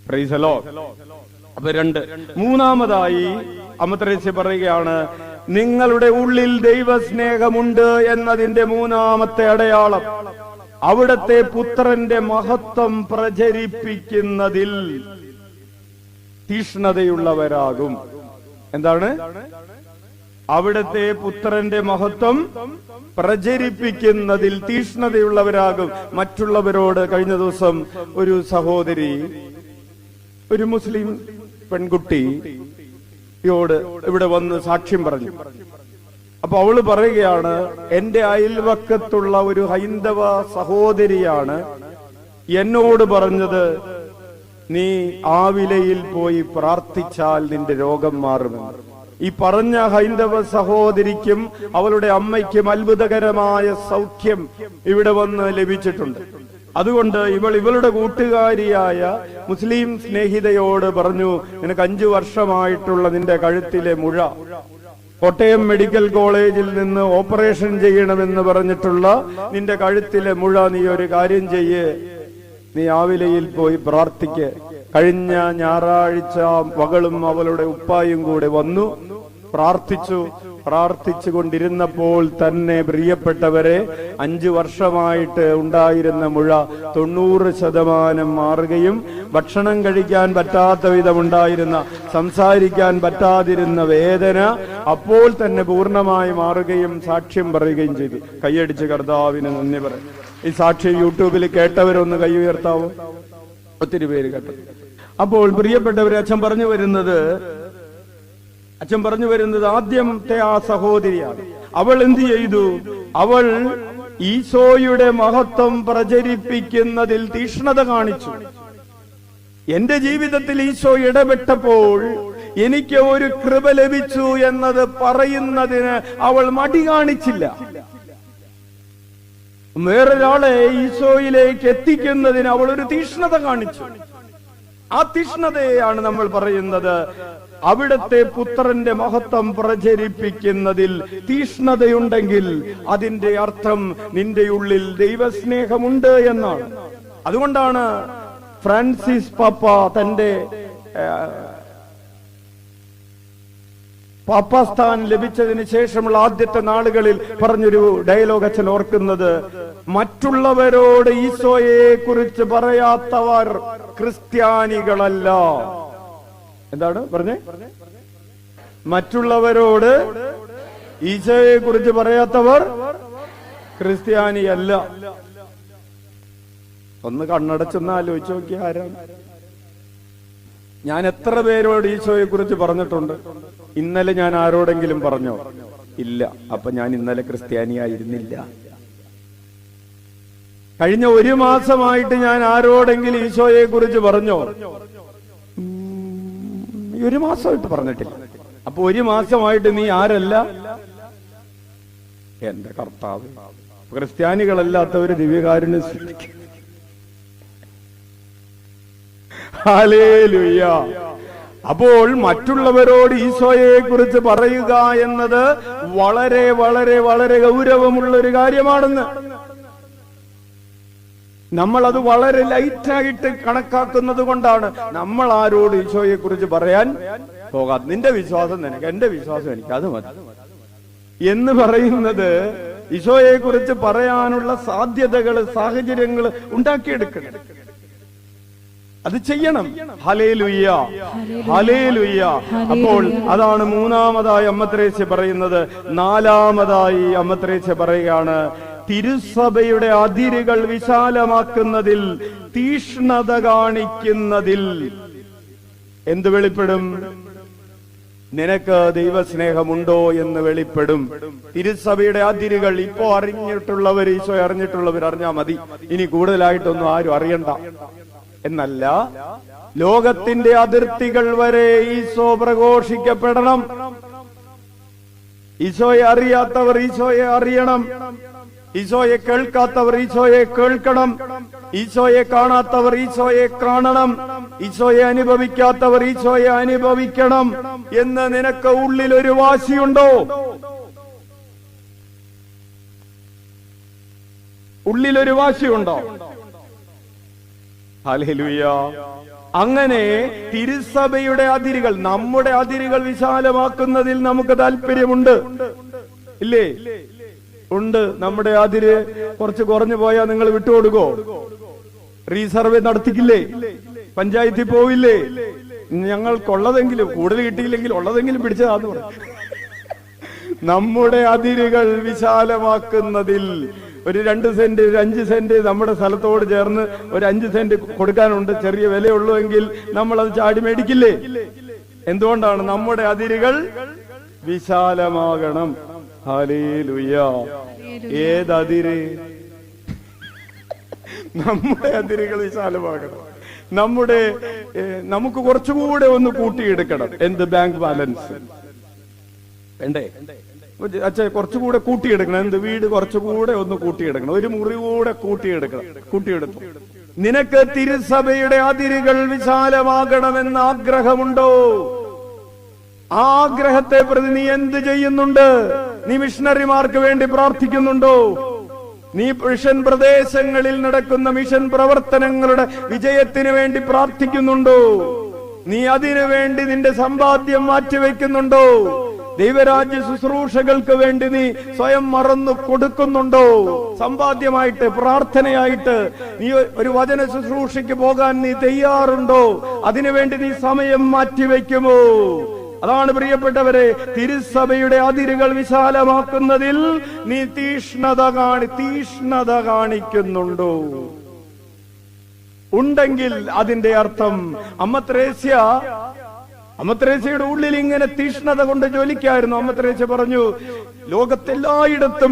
Price the Lord. അപ്പൊ മൂന്നാമതായി അമത്രേസ്യ പറയുകയാണ്, നിങ്ങളുടെ ഉള്ളിൽ ദൈവസ്നേഹമുണ്ട് എന്നതിന്റെ മൂന്നാമത്തെ അടയാളം അവിടത്തെ പുത്രന്റെ മഹത്വം പ്രചരിപ്പിക്കുന്നതിൽ തീഷ്ണതയുള്ളവരാകും. എന്താണ്? അവിടത്തെ പുത്രന്റെ മഹത്വം പ്രചരിപ്പിക്കുന്നതിൽ തീഷ്ണതയുള്ളവരാകും. മറ്റുള്ളവരോട്, കഴിഞ്ഞ ദിവസം ഒരു സഹോദരി, ഒരു മുസ്ലിം പെൺകുട്ടിയോട് ഇവിടെ വന്ന് സാക്ഷ്യം പറഞ്ഞു. അപ്പൊ അവള് പറയുകയാണ്, എന്റെ അയൽവക്കത്തുള്ള ഒരു ഹൈന്ദവ സഹോദരിയാണ് എന്നോട് പറഞ്ഞത്, നീ ആവിലയിൽ പോയി പ്രാർത്ഥിച്ചാൽ നിന്റെ രോഗം മാറുമെന്ന്. ഈ പറഞ്ഞ ഹൈന്ദവ സഹോദരിക്കും അവളുടെ അമ്മയ്ക്കും അത്ഭുതകരമായ സൗഖ്യം ഇവിടെ വന്ന് ലഭിച്ചിട്ടുണ്ട്. അതുകൊണ്ട് ഇവളുടെ കൂട്ടുകാരിയായ മുസ്ലിം സ്നേഹിതയോട് പറഞ്ഞു, നിനക്ക് 5 വർഷമായിട്ടുള്ള നിന്റെ കഴുത്തിലെ മുഴ കോട്ടയം മെഡിക്കൽ കോളേജിൽ നിന്ന് ഓപ്പറേഷൻ ചെയ്യണമെന്ന് പറഞ്ഞിട്ടുള്ള നിന്റെ കഴുത്തിലെ മുഴ, നീ ഒരു കാര്യം ചെയ്യ്, നീ ആവിലയിൽ പോയി പ്രാർത്ഥിക്ക്. കഴിഞ്ഞ ഞായറാഴ്ച മകളും അവളുടെ ഉപ്പായും കൂടെ വന്നു പ്രാർത്ഥിച്ചു കൊണ്ടിരുന്നപ്പോൾ തന്നെ, പ്രിയപ്പെട്ടവരെ, 5 വർഷമായിട്ട് ഉണ്ടായിരുന്ന മുഴ 90% മാറുകയും ഭക്ഷണം കഴിക്കാൻ പറ്റാത്ത വിധമുണ്ടായിരുന്ന, സംസാരിക്കാൻ പറ്റാതിരുന്ന വേദന അപ്പോൾ തന്നെ പൂർണ്ണമായി മാറുകയും സാക്ഷ്യം പറയുകയും ചെയ്തു. കൈയടിച്ച് കർത്താവിന് നന്ദി പറയും. ഈ സാക്ഷ്യം യൂട്യൂബിൽ കേട്ടവരൊന്ന് കൈ ഉയർത്താവോ? ഒത്തിരി പേര് കേട്ടു. അപ്പോൾ പ്രിയപ്പെട്ടവരെ, അച്ഛൻ പറഞ്ഞു വരുന്നത് ആദ്യത്തെ ആ സഹോദരിയാണ്. അവൾ എന്ത് ചെയ്തു? അവൾ ഈശോയുടെ മഹത്വം പ്രചരിപ്പിക്കുന്നതിൽ തീഷ്ണത കാണിച്ചു. എന്റെ ജീവിതത്തിൽ ഈശോ ഇടപെട്ടപ്പോൾ എനിക്ക് ഒരു കൃപ ലഭിച്ചു എന്നത് പറയുന്നതിന് അവൾ മടി കാണിച്ചില്ല. വേറൊരാളെ ഈശോയിലേക്ക് എത്തിക്കുന്നതിന് അവൾ ഒരു തീഷ്ണത കാണിച്ചു. ആ തീഷ്ണതയാണ് നമ്മൾ പറയുന്നത്. അവിടുത്തെ പുത്രന്റെ മഹത്വം പ്രചരിപ്പിക്കുന്നതിൽ തീഷ്ണതയുണ്ടെങ്കിൽ അതിന്റെ അർത്ഥം നിന്റെ ഉള്ളിൽ ദൈവസ്നേഹമുണ്ട് എന്നാണ്. അതുകൊണ്ടാണ് ഫ്രാൻസിസ് പാപ്പ തന്റെ പാപ്പാസ്ഥാൻ ലഭിച്ചതിന് ശേഷമുള്ള ആദ്യത്തെ നാളുകളിൽ പറഞ്ഞൊരു ഡയലോഗ് അച്ഛൻ ഓർക്കുന്നത്, മറ്റുള്ളവരോട് ഈശോയെ കുറിച്ച് പറയാത്തവർ ക്രിസ്ത്യാനികളല്ല. എന്താണ് പറഞ്ഞേ? മറ്റുള്ളവരോട് ഈശോയെ കുറിച്ച് പറയാത്തവർ ക്രിസ്ത്യാനിയല്ല. ഒന്ന് കണ്ണടച്ചൊന്ന് ആലോചിച്ച് നോക്കി, ആരാണ്? ഞാൻ എത്ര പേരോട് ഈശോയെ കുറിച്ച് പറഞ്ഞിട്ടുണ്ട്? ഇന്നലെ ഞാൻ ആരോടെങ്കിലും പറഞ്ഞോ? ഇല്ല. അപ്പൊ ഞാൻ ഇന്നലെ ക്രിസ്ത്യാനിയായിരുന്നില്ല. കഴിഞ്ഞ ഒരു മാസമായിട്ട് ഞാൻ ആരോടെങ്കിലും ഈശോയെ കുറിച്ച് പറഞ്ഞോ? ഒരു മാസമായിട്ട് പറഞ്ഞിട്ടില്ല. അപ്പൊ ഒരു മാസമായിട്ട് നീ ആരല്ല? എന്റെ കർത്താവ്. ക്രിസ്ത്യാനികളല്ലാത്തവര് ദിവ്യകാരുണ്യം സ്വീകരിക്കും. ഹല്ലേലൂയ. അപ്പോൾ മറ്റുള്ളവരോട് ഈശോയെ കുറിച്ച് പറയുക എന്നത് വളരെ വളരെ വളരെ ഗൗരവമുള്ള ഒരു കാര്യമാണെന്ന് നമ്മൾ അത് വളരെ ലൈറ്റായിട്ട് കണക്കാക്കുന്നത് കൊണ്ടാണ് നമ്മൾ ആരോട് ഈശോയെ കുറിച്ച് പറയാൻ പോകാം. നിന്റെ വിശ്വാസം നിനക്ക്, എന്റെ വിശ്വാസം എനിക്ക്, അത് മതി എന്ന് പറയുന്നത് ഈശോയെ കുറിച്ച് പറയാനുള്ള സാധ്യതകൾ, സാഹചര്യങ്ങൾ ഉണ്ടാക്കിയെടുക്കണം. അത് ചെയ്യണം. Hallelujah, hallelujah. അപ്പോൾ അതാണ് മൂന്നാമതായി അമ്മ ത്രേസ്യ പറയുന്നത്. നാലാമതായി അമ്മ ത്രേസ്യ പറയുകയാണ്, തിരുസഭയുടെ അതിരുകൾ വിശാലമാക്കുന്നതിൽ, തീഷ്ണത കാണിക്കുന്നതിൽ എന്ത് വെളിപ്പെടും? നിനക്ക് ദൈവസ്നേഹമുണ്ടോ എന്ന് വെളിപ്പെടും. തിരുസഭയുടെ അതിരുകൾ ഇപ്പോ അറിഞ്ഞിട്ടുള്ളവർ, ഈശോ അറിഞ്ഞിട്ടുള്ളവർ അറിഞ്ഞാ മതി. ഇനി കൂടുതലായിട്ടൊന്നും ആരും അറിയണ്ട എന്നല്ല. ലോകത്തിന്റെ അതിർത്തികൾ വരെ ഈശോ പ്രഘോഷിക്കപ്പെടണം. ഈശോയെ അറിയാത്തവർ ഈശോയെ അറിയണം. ഈശോയെ കേൾക്കാത്തവർ ഈശോയെ കേൾക്കണം. ഈശോയെ കാണാത്തവർ ഈശോയെ കാണണം. ഈശോയെ അനുഭവിക്കാത്തവർ ഈശോയെ അനുഭവിക്കണം എന്ന് നിനക്ക് ഉള്ളിൽ ഒരു വാശിയുണ്ടോ? ഉള്ളിലൊരു വാശിയുണ്ടോ? ഹല്ലേലൂയ. അങ്ങനെ തിരുസഭയുടെ അതിരുകൾ, നമ്മുടെ അതിരുകൾ വിശാലമാക്കുന്നതിൽ നമുക്ക് താല്പര്യമുണ്ട്, ഇല്ലേ? ഉണ്ട്. നമ്മുടെ അതിര് കുറച്ച് കുറഞ്ഞു പോയാൽ നിങ്ങൾ വിട്ടുകൊടുക്കോ? റീസർവേ നടത്തിക്കില്ലേ? പഞ്ചായത്തിൽ പോവില്ലേ? ഞങ്ങൾക്കുള്ളതെങ്കിലും, കൂടുതൽ കിട്ടിയില്ലെങ്കിൽ ഉള്ളതെങ്കിലും പിടിച്ചതാന്ന് പറയും. നമ്മുടെ അതിരുകൾ വിശാലമാക്കുന്നതിൽ ഒരു 2 സെന്റ്, 5 സെന്റ് നമ്മുടെ സ്ഥലത്തോട് ചേർന്ന് ഒരു 5 സെന്റ് കൊടുക്കാനുണ്ട്, ചെറിയ വിലയുള്ളൂ എങ്കിൽ നമ്മൾ അത് ചാടി മേടിക്കില്ലേ? എന്തുകൊണ്ടാണ്? നമ്മുടെ അതിരുകൾ വിശാലമാകണം. ഹല്ലേലൂയ. ഏതതിര്? നമ്മുടെ അതിരുകൾ വിശാലമാകണം. നമുക്ക് കുറച്ചുകൂടെ ഒന്ന് കൂട്ടിയെടുക്കണം. എന്ത്? ബാങ്ക് ബാലൻസ് വേണ്ടേ? അച്ഛാ കുറച്ചുകൂടെ കൂട്ടിയെടുക്കണം. എന്ത്? വീട് കുറച്ചുകൂടെ ഒന്ന് കൂട്ടിയെടുക്കണം. ഒരു മുറി കൂടെ കൂട്ടിയെടുത്തു. നിനക്ക് തിരുസഭയുടെ അതിരുകൾ വിശാലമാകണമെന്ന് ആഗ്രഹമുണ്ടോ? ആ ആഗ്രഹത്തെ പ്രതി നീ എന്ത് ചെയ്യുന്നുണ്ട്? നീ മിഷണറിമാർക്ക് വേണ്ടി പ്രാർത്ഥിക്കുന്നുണ്ടോ? നീ മിഷൻ പ്രദേശങ്ങളിൽ നടക്കുന്ന മിഷൻ പ്രവർത്തനങ്ങളുടെ വിജയത്തിന് വേണ്ടി പ്രാർത്ഥിക്കുന്നുണ്ടോ? നീ അതിനു വേണ്ടി നിന്റെ സമ്പാദ്യം മാറ്റിവെക്കുന്നുണ്ടോ? ദൈവരാജ്യ ശുശ്രൂഷകൾക്ക് വേണ്ടി നീ സ്വയം മറന്നു കൊടുക്കുന്നുണ്ടോ? സമ്പാദ്യമായിട്ട്, പ്രാർത്ഥനയായിട്ട് നീ ഒരു വചന ശുശ്രൂഷയ്ക്ക് പോകാൻ നീ തയ്യാറുണ്ടോ? അതിനുവേണ്ടി നീ സമയം മാറ്റിവെക്കുമോ? അതാണ് പ്രിയപ്പെട്ടവരെ, തിരുസഭയുടെ അതിരുകൾ വിശാലമാക്കുന്നതിൽ നീ തീഷ്ണത കാണിക്കുന്നുണ്ടോ? ഉണ്ടെങ്കിൽ അതിന്റെ അർത്ഥം അമ്മ ത്രേസ്യയുടെ ഉള്ളിൽ ഇങ്ങനെ തീഷ്ണത കൊണ്ട് ജ്വലിക്കായിരുന്നു. അമ്മ ത്രേസ്യ പറഞ്ഞു, ലോകത്തെല്ലായിടത്തും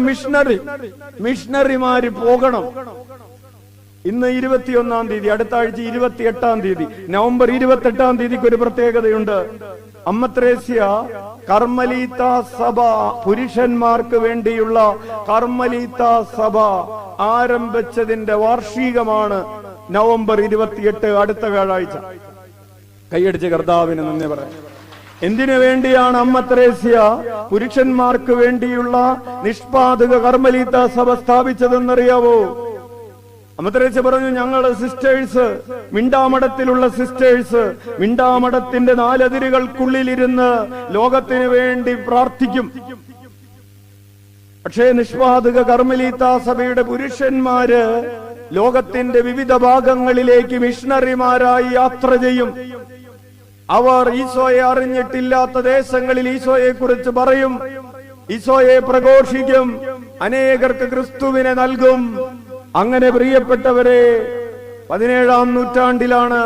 മിഷണറിമാര് പോകണം. ഇന്ന് 21-ാം തീയതി, അടുത്ത ആഴ്ച 28-ാം തീയതി, നവംബർ 28-ാം തീയതിക്ക് ഒരു പ്രത്യേകതയുണ്ട്. അമ്മ ത്രേസ്യ കർമ്മലീത്ത സഭ, പുരുഷന്മാർക്ക് വേണ്ടിയുള്ള കർമ്മലീത്ത സഭ ആരംഭിച്ചതിന്റെ വാർഷികമാണ് നവംബർ 28, അടുത്ത വ്യാഴാഴ്ച. കൈയടിച്ച് കർത്താവിന് നന്ദി പറയാം. എന്തിനു വേണ്ടിയാണ് അമ്മ ത്രേസ്യ പുരുഷന്മാർക്ക് വേണ്ടിയുള്ള നിഷ്പാദക കർമ്മലീത്ത സഭ സ്ഥാപിച്ചതെന്നറിയാവോ? അമ്മ ത്രേസ്യ പറഞ്ഞു, ഞങ്ങള് സിസ്റ്റേഴ്സ്, മിണ്ടാമഠത്തിലുള്ള സിസ്റ്റേഴ്സ്, മിണ്ടാമഠത്തിന്റെ 4 അതിരുകൾക്കുള്ളിലിരുന്ന് ലോകത്തിന് വേണ്ടി പ്രാർത്ഥിക്കും. പക്ഷേ നിഷ്പാദക കർമ്മലീത്ത സഭയുടെ പുരുഷന്മാര് ലോകത്തിന്റെ വിവിധ ഭാഗങ്ങളിലേക്ക് മിഷണറിമാരായി യാത്ര ചെയ്യും. അവർ ഈശോയെ അറിഞ്ഞിട്ടില്ലാത്ത ദേശങ്ങളിൽ ഈശോയെ കുറിച്ച് പറയും, ഈശോയെ പ്രഘോഷിക്കും, അനേകർക്ക് ക്രിസ്തുവിനെ നൽകും. അങ്ങനെ പ്രിയപ്പെട്ടവരെ, 17-ാം നൂറ്റാണ്ടിലാണ്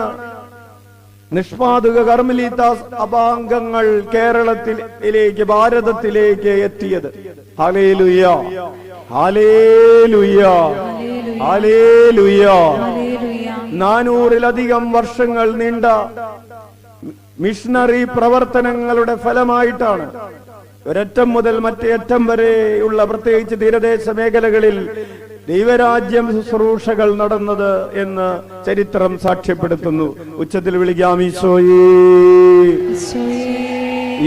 നിഷ്പാദക കർമ്മലീത്ത സഭാംഗങ്ങൾ കേരളത്തിലേക്ക്, ഭാരതത്തിലേക്ക് എത്തിയത്. Hallelujah, hallelujah, hallelujah. 400-ലധികം വർഷങ്ങൾ നീണ്ട മിഷണറി പ്രവർത്തനങ്ങളുടെ ഫലമായിട്ടാണ് ഒരറ്റം മുതൽ മറ്റേ അറ്റം വരെയുള്ള പ്രത്യേകിച്ച് തീരദേശ മേഖലകളിൽ ദൈവരാജ്യം ശുശ്രൂഷകൾ നടന്നത് എന്ന് ചരിത്രം സാക്ഷ്യപ്പെടുത്തുന്നു. ഉച്ചത്തിൽ വിളിക്കാം, ഈശോയേ,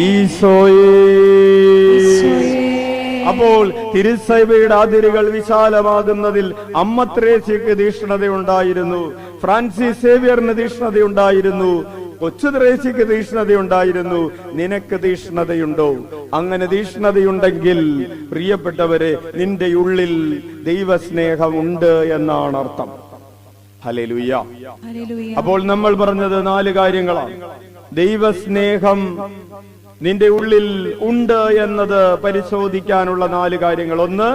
ഈശോയേ. അപ്പോൾ തിരുസഭയുടെ അതിരുകൾ വിശാലമാകുന്നതിൽ അമ്മ ത്രേസ്യക്ക് തീഷ്ണതയുണ്ടായിരുന്നു, ഫ്രാൻസിസ് സേവ്യറിന് തീഷ്ണതയുണ്ടായിരുന്നു, കൊച്ചു ത്രേസ്യക്ക് തീഷ്ണതയുണ്ടായിരുന്നു. നിനക്ക് തീഷ്ണതയുണ്ടോ? അങ്ങനെ തീഷ്ണതയുണ്ടെങ്കിൽ പ്രിയപ്പെട്ടവരെ, നിന്റെ ഉള്ളിൽ ദൈവസ്നേഹം ഉണ്ട് എന്നാണ് അർത്ഥം. ഹല്ലേലൂയ. അപ്പോൾ നമ്മൾ പറഞ്ഞത് 4 കാര്യങ്ങളാണ്. ദൈവസ്നേഹം നിന്റെ ഉള്ളിൽ ഉണ്ട് എന്നത് പരിശോധിക്കാനുള്ള 4 കാര്യങ്ങൾ. 1,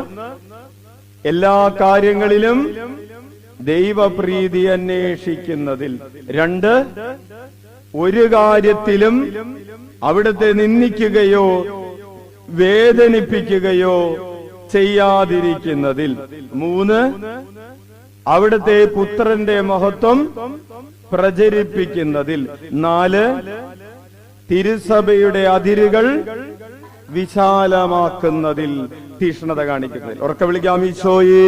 എല്ലാ കാര്യങ്ങളിലും ദൈവപ്രീതി അന്വേഷിക്കുന്നതിൽ. 2, ഒരു കാര്യത്തിലും അവിടുത്തെ നിന്ദിക്കുകയോ വേദനിപ്പിക്കുകയോ ചെയ്യാതിരിക്കുന്നതിൽ. 3, അവിടുത്തെ പുത്രന്റെ മഹത്വം പ്രചരിപ്പിക്കുന്നതിൽ. 4, തിരുസഭയുടെ അതിരുകൾ വിശാലമാക്കുന്നതിൽ തീഷ്ണത കാണിക്കുന്നതിൽ. ഉറക്കെ വിളിക്കാം, ഈശോയേ,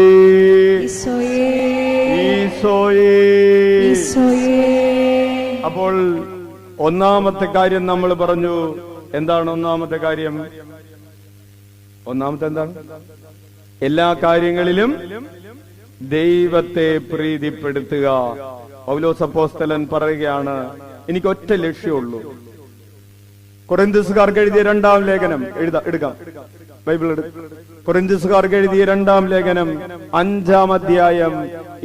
ഈശോയേ, ഈശോയേ. അപ്പോൾ ഒന്നാമത്തെ കാര്യം നമ്മൾ പറഞ്ഞു. എന്താണ് ഒന്നാമത്തെ കാര്യം? ഒന്നാമത്തെ എന്താണ്? എല്ലാ കാര്യങ്ങളിലും ദൈവത്തെ പ്രീതിപ്പെടുത്തുക. പൗലോസ് അപ്പോസ്തലൻ പറയുകയാണ്, എനിക്ക് ഒറ്റ ലക്ഷ്യമുള്ളൂ. കൊരിന്ത്യസുകാർക്ക് എഴുതിയ 2-ാം ലേഖനം എടുക്കാം, ബൈബിൾ കൊരിന്ത്യസുകാർക്ക് എഴുതിയ 2-ാം ലേഖനം 5-ാം അധ്യായം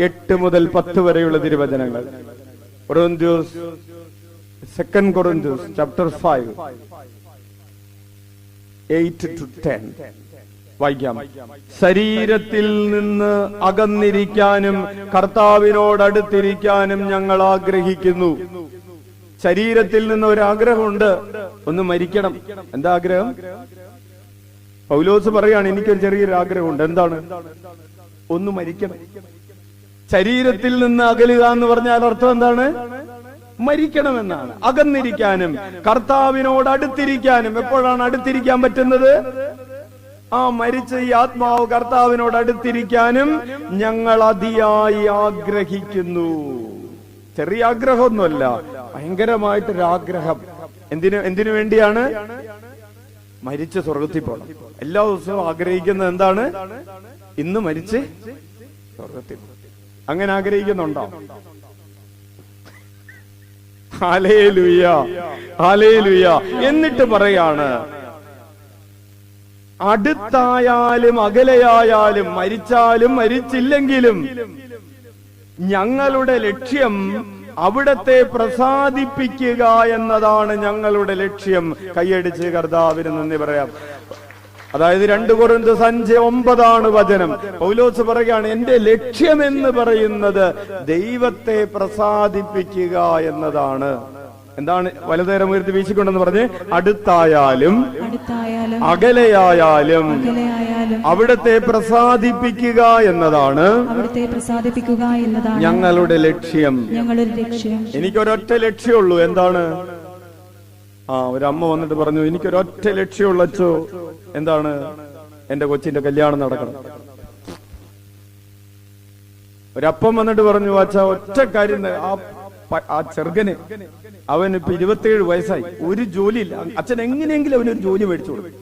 8 മുതൽ 10 വരെയുള്ള തിരുവചനങ്ങൾ. Second Corinthians chapter 5 8 to 10 വായിക്കാം. ശരീരത്തിൽ നിന്ന് അകന്നിരിക്കാനും കർത്താവിനോടടുത്തിരിക്കാനും ഞങ്ങൾ ആഗ്രഹിക്കുന്നു. ശരീരത്തിൽ നിന്ന് ഒരാഗ്രഹമുണ്ട്, ഒന്ന് മരിക്കണം. എന്താ ആഗ്രഹം? പൗലോസ് പറയാണ്, എനിക്കൊരു ചെറിയൊരു ആഗ്രഹമുണ്ട്. എന്താണ്? ഒന്ന് മരിക്കണം. ശരീരത്തിൽ നിന്ന് അകലുക എന്ന് പറഞ്ഞാൽ അർത്ഥം എന്താണ്? മരിക്കണമെന്നാണ്. അകന്നിരിക്കാനും കർത്താവിനോട് അടുത്തിരിക്കാനും. എപ്പോഴാണ് അടുത്തിരിക്കാൻ പറ്റുന്നത്? മരിച്ച ഈ ആത്മാവ് കർത്താവിനോട് അടുത്തിരിക്കാനും ഞങ്ങൾ അതിയായി ആഗ്രഹിക്കുന്നു. ചെറിയ ആഗ്രഹമൊന്നുമല്ല, ഭയങ്കരമായിട്ടൊരാഗ്രഹം. എന്തിനു വേണ്ടിയാണ്? മരിച്ച് സ്വർഗത്തിൽ പോകണം. എല്ലാ ദിവസവും ആഗ്രഹിക്കുന്നത് എന്താണ്? ഇന്ന് മരിച്ച് സ്വർഗത്തിൽ. അങ്ങനെ ആഗ്രഹിക്കുന്നുണ്ടോ? Hallelujah, hallelujah. എന്നിട്ട് പറയാണ്, അടുത്തായാലും അകലെയായാലും, മരിച്ചാലും മരിച്ചില്ലെങ്കിലും ഞങ്ങളുടെ ലക്ഷ്യം അവിടത്തെ പ്രസാദിപ്പിക്കുക എന്നതാണ് ഞങ്ങളുടെ ലക്ഷ്യം. കൈയടിച്ച് കർത്താവിന് നന്ദി പറയാം. അതായത് 2 കൊരിന്ത്യർ 5:9 വചനം. പൗലോസ് പറയുകയാണ്, എന്റെ ലക്ഷ്യമെന്ന് പറയുന്നത് ദൈവത്തെ പ്രസാദിപ്പിക്കുക എന്നതാണ്. എന്താണ്? വലതുകരം ഉയർത്തി വീശിക്കൊണ്ടെന്ന് പറഞ്ഞ്, അടുത്തായാലും അകലെയായാലും അവിടുത്തെ പ്രസാദിപ്പിക്കുക എന്നതാണ് ഞങ്ങളുടെ ലക്ഷ്യം. എനിക്കൊരൊറ്റ ലക്ഷ്യമുള്ളൂ. എന്താണ്? ഒരമ്മ വന്നിട്ട് പറഞ്ഞു, എനിക്കൊരൊറ്റ ലക്ഷ്യമുള്ള അച്ചോ. എന്താണ്? എന്റെ കൊച്ചിന്റെ കല്യാണം നടക്കണം. ഒരപ്പം വന്നിട്ട് പറഞ്ഞു, അച്ഛാ ഒറ്റ കാര്യം, ആ ചെറുകന് അവനിപ്പോ 27 വയസ്സായി, ഒരു ജോലിയില്ല. അച്ഛൻ എങ്ങനെയെങ്കിലും അവനൊരു ജോലി മേടിച്ചു കൊടുക്കും.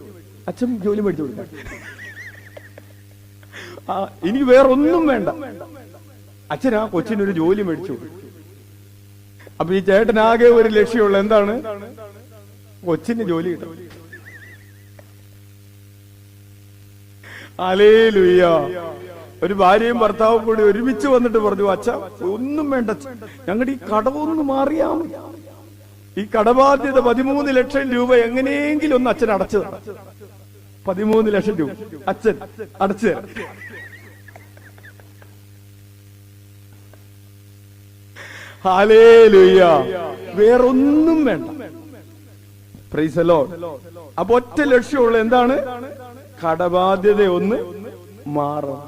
അച്ഛൻ ജോലി മേടിച്ചു കൊടുക്കാം. എനിക്ക് വേറെ ഒന്നും വേണ്ട, അച്ഛൻ ആ കൊച്ചിനൊരു ജോലി മേടിച്ചു കൊടുക്കും. അപ്പൊ ഈ ചേട്ടനാകെ ഒരു ലക്ഷ്യമുള്ള എന്താണ്? കൊച്ചിന് ജോലി കിട്ടും. ഹല്ലേലൂയ. ഒരു ഭാര്യയും ഭർത്താവും കൂടി ഒരുമിച്ച് വന്നിട്ട് പറഞ്ഞു, അച്ഛാ ഒന്നും വേണ്ട, ഞങ്ങളുടെ ഈ കടവൊന്ന് മാറിയാ മതി. ഈ കടബാധ്യത 13 ലക്ഷം രൂപ എങ്ങനെയെങ്കിലും ഒന്ന് അച്ഛൻ അടച്ചു തരാം. 13 ലക്ഷം രൂപ അച്ഛൻ അടച്ചു തരാം. ഹല്ലേലൂയ. വേറൊന്നും വേണ്ട. Price the Lord. അപ്പൊ ഒറ്റ ലക്ഷ്യമുള്ള എന്താണ്? കടബാധ്യത ഒന്ന് മാറും.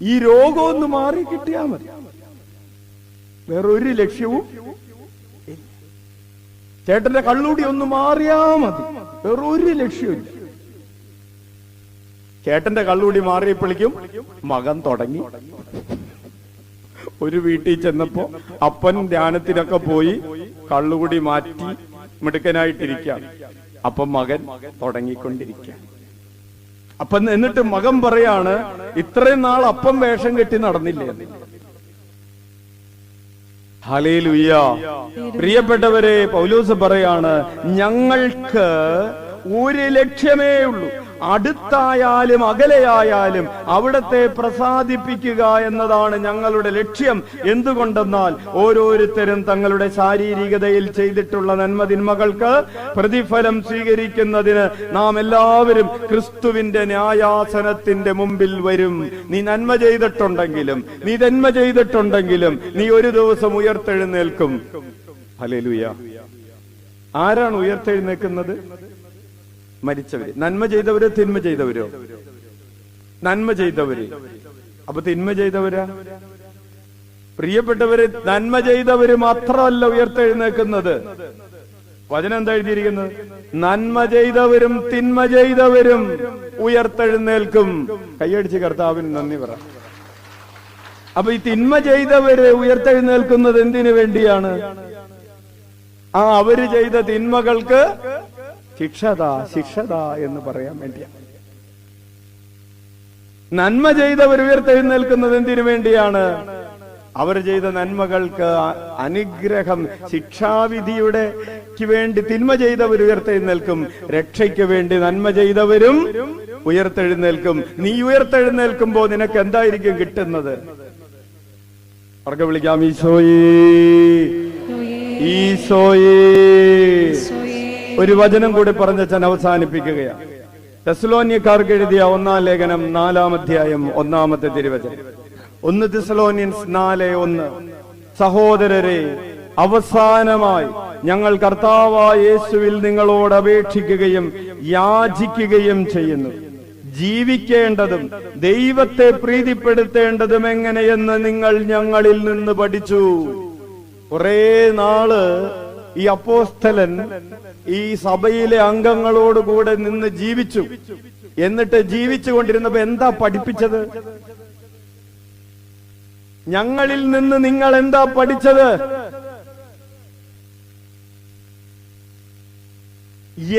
ഈ രോഗം ഒന്ന് മാറി കിട്ടിയാ മതി. വേറൊരു ലക്ഷ്യവും. ചേട്ടന്റെ കള്ളൂടി ഒന്ന് മാറിയാ മതി. വേറൊരു ലക്ഷ്യമില്ല. ചേട്ടന്റെ കള്ളൂടി മാറിയപ്പോഴേക്കും മകൻ തുടങ്ങി. ഒരു വീട്ടിൽ ചെന്നപ്പോ അപ്പൻ ധ്യാനത്തിനൊക്കെ പോയി കള്ളുകൂടി മാറ്റി മിടുക്കനായിട്ടിരിക്കാം. അപ്പൊ മകൻ തുടങ്ങിക്കൊണ്ടിരിക്കാം. അപ്പൊ എന്നിട്ട് മകൻ പറയാണ്, ഇത്രയും നാൾ അപ്പം വേഷം കെട്ടി നടന്നില്ലേ? ഹല്ലേലൂയ. പ്രിയപ്പെട്ടവരെ, പൗലോസ് പറയാണ്, ഞങ്ങൾക്ക് ഒരു ലക്ഷ്യമേ ഉള്ളൂ. അടുത്തായാലും അകലെയായാലും അവിടത്തെ പ്രസാദിപ്പിക്കുക എന്നതാണ് ഞങ്ങളുടെ ലക്ഷ്യം. എന്തുകൊണ്ടെന്നാൽ ഓരോരുത്തരും തങ്ങളുടെ ശാരീരികതയിൽ ചെയ്തിട്ടുള്ള നന്മതിന്മകൾക്ക് പ്രതിഫലം സ്വീകരിക്കുന്നതിന് നാം എല്ലാവരും ക്രിസ്തുവിന്റെ ന്യായാസനത്തിന്റെ മുമ്പിൽ വരും. നീ നന്മ ചെയ്തിട്ടുണ്ടെങ്കിലും നീ തിന്മ ചെയ്തിട്ടുണ്ടെങ്കിലും നീ ഒരു ദിവസം ഉയർത്തെഴുന്നേൽക്കും. ഹല്ലേലൂയ. ആരാണ് ഉയർത്തെഴുന്നേൽക്കുന്നത്? മരിച്ചവര്. നന്മ ചെയ്തവരോ തിന്മ ചെയ്തവരോ? നന്മ ചെയ്തവര്. അപ്പൊ തിന്മ ചെയ്തവരാ? പ്രിയപ്പെട്ടവര്, നന്മ ചെയ്തവര് മാത്രമല്ല ഉയർത്തെഴുന്നേൽക്കുന്നത്. വചനം എന്താ എഴുതിയിരിക്കുന്നത്? നന്മ ചെയ്തവരും തിന്മ ചെയ്തവരും ഉയർത്തെഴുന്നേൽക്കും. കൈയടിച്ച് കർത്താവിന് നന്ദി പറ. അപ്പൊ ഈ തിന്മ ചെയ്തവര് ഉയർത്തെഴുന്നേൽക്കുന്നത് എന്തിനു വേണ്ടിയാണ്? അവര് ചെയ്ത തിന്മകൾക്ക് ശിക്ഷത എന്ന് പറയാൻ വേണ്ടിയാണ്. നന്മ ചെയ്തവർ ഉയർത്തെഴുന്നേൽക്കുന്നത് എന്തിനു വേണ്ടിയാണ്? അവർ ചെയ്ത നന്മകൾക്ക് അനുഗ്രഹം, ശിക്ഷാവിധിയുടെ വേണ്ടി തിന്മ ചെയ്തവർ ഉയർത്തെഴുന്നേൽക്കും. രക്ഷയ്ക്ക് വേണ്ടി നന്മ ചെയ്തവരും ഉയർത്തെഴുന്നേൽക്കും. നീ ഉയർത്തെഴുന്നേൽക്കുമ്പോ നിനക്ക് എന്തായിരിക്കും കിട്ടുന്നത്? അവർക്ക് വിളിക്കാം, ഈശോയേ, ഈശോയേ. ഒരു വചനം കൂടി പറഞ്ഞ് ഞാൻ അവസാനിപ്പിക്കുകയാണ്. തെസ്സലോനിയക്കാർക്ക് എഴുതിയ 1-ാം ലേഖനം 4-ാം അധ്യായം 1-ാമത്തെ തിരുവചനം. 1 തെസ്സലോനിയൻസ് 4:1. സഹോദരരെ, അവസാനമായി ഞങ്ങൾ കർത്താവായ യേശുവിൽ നിങ്ങളോട് അപേക്ഷിക്കുകയും യാചിക്കുകയും ചെയ്യുന്നു. ജീവിക്കേണ്ടതും ദൈവത്തെ പ്രീതിപ്പെടുത്തേണ്ടതും എങ്ങനെയെന്ന് നിങ്ങൾ ഞങ്ങളിൽ നിന്ന് പഠിച്ചു. കുറെ നാള് ഈ അപ്പോസ്തലൻ ഈ സഭയിലെ അംഗങ്ങളോടുകൂടെ നിന്ന് ജീവിച്ചു. എന്നിട്ട് ജീവിച്ചു കൊണ്ടിരുന്നപ്പോ എന്താ പഠിപ്പിച്ചത്? ഞങ്ങളിൽ നിന്ന് നിങ്ങൾ എന്താ പഠിച്ചത്?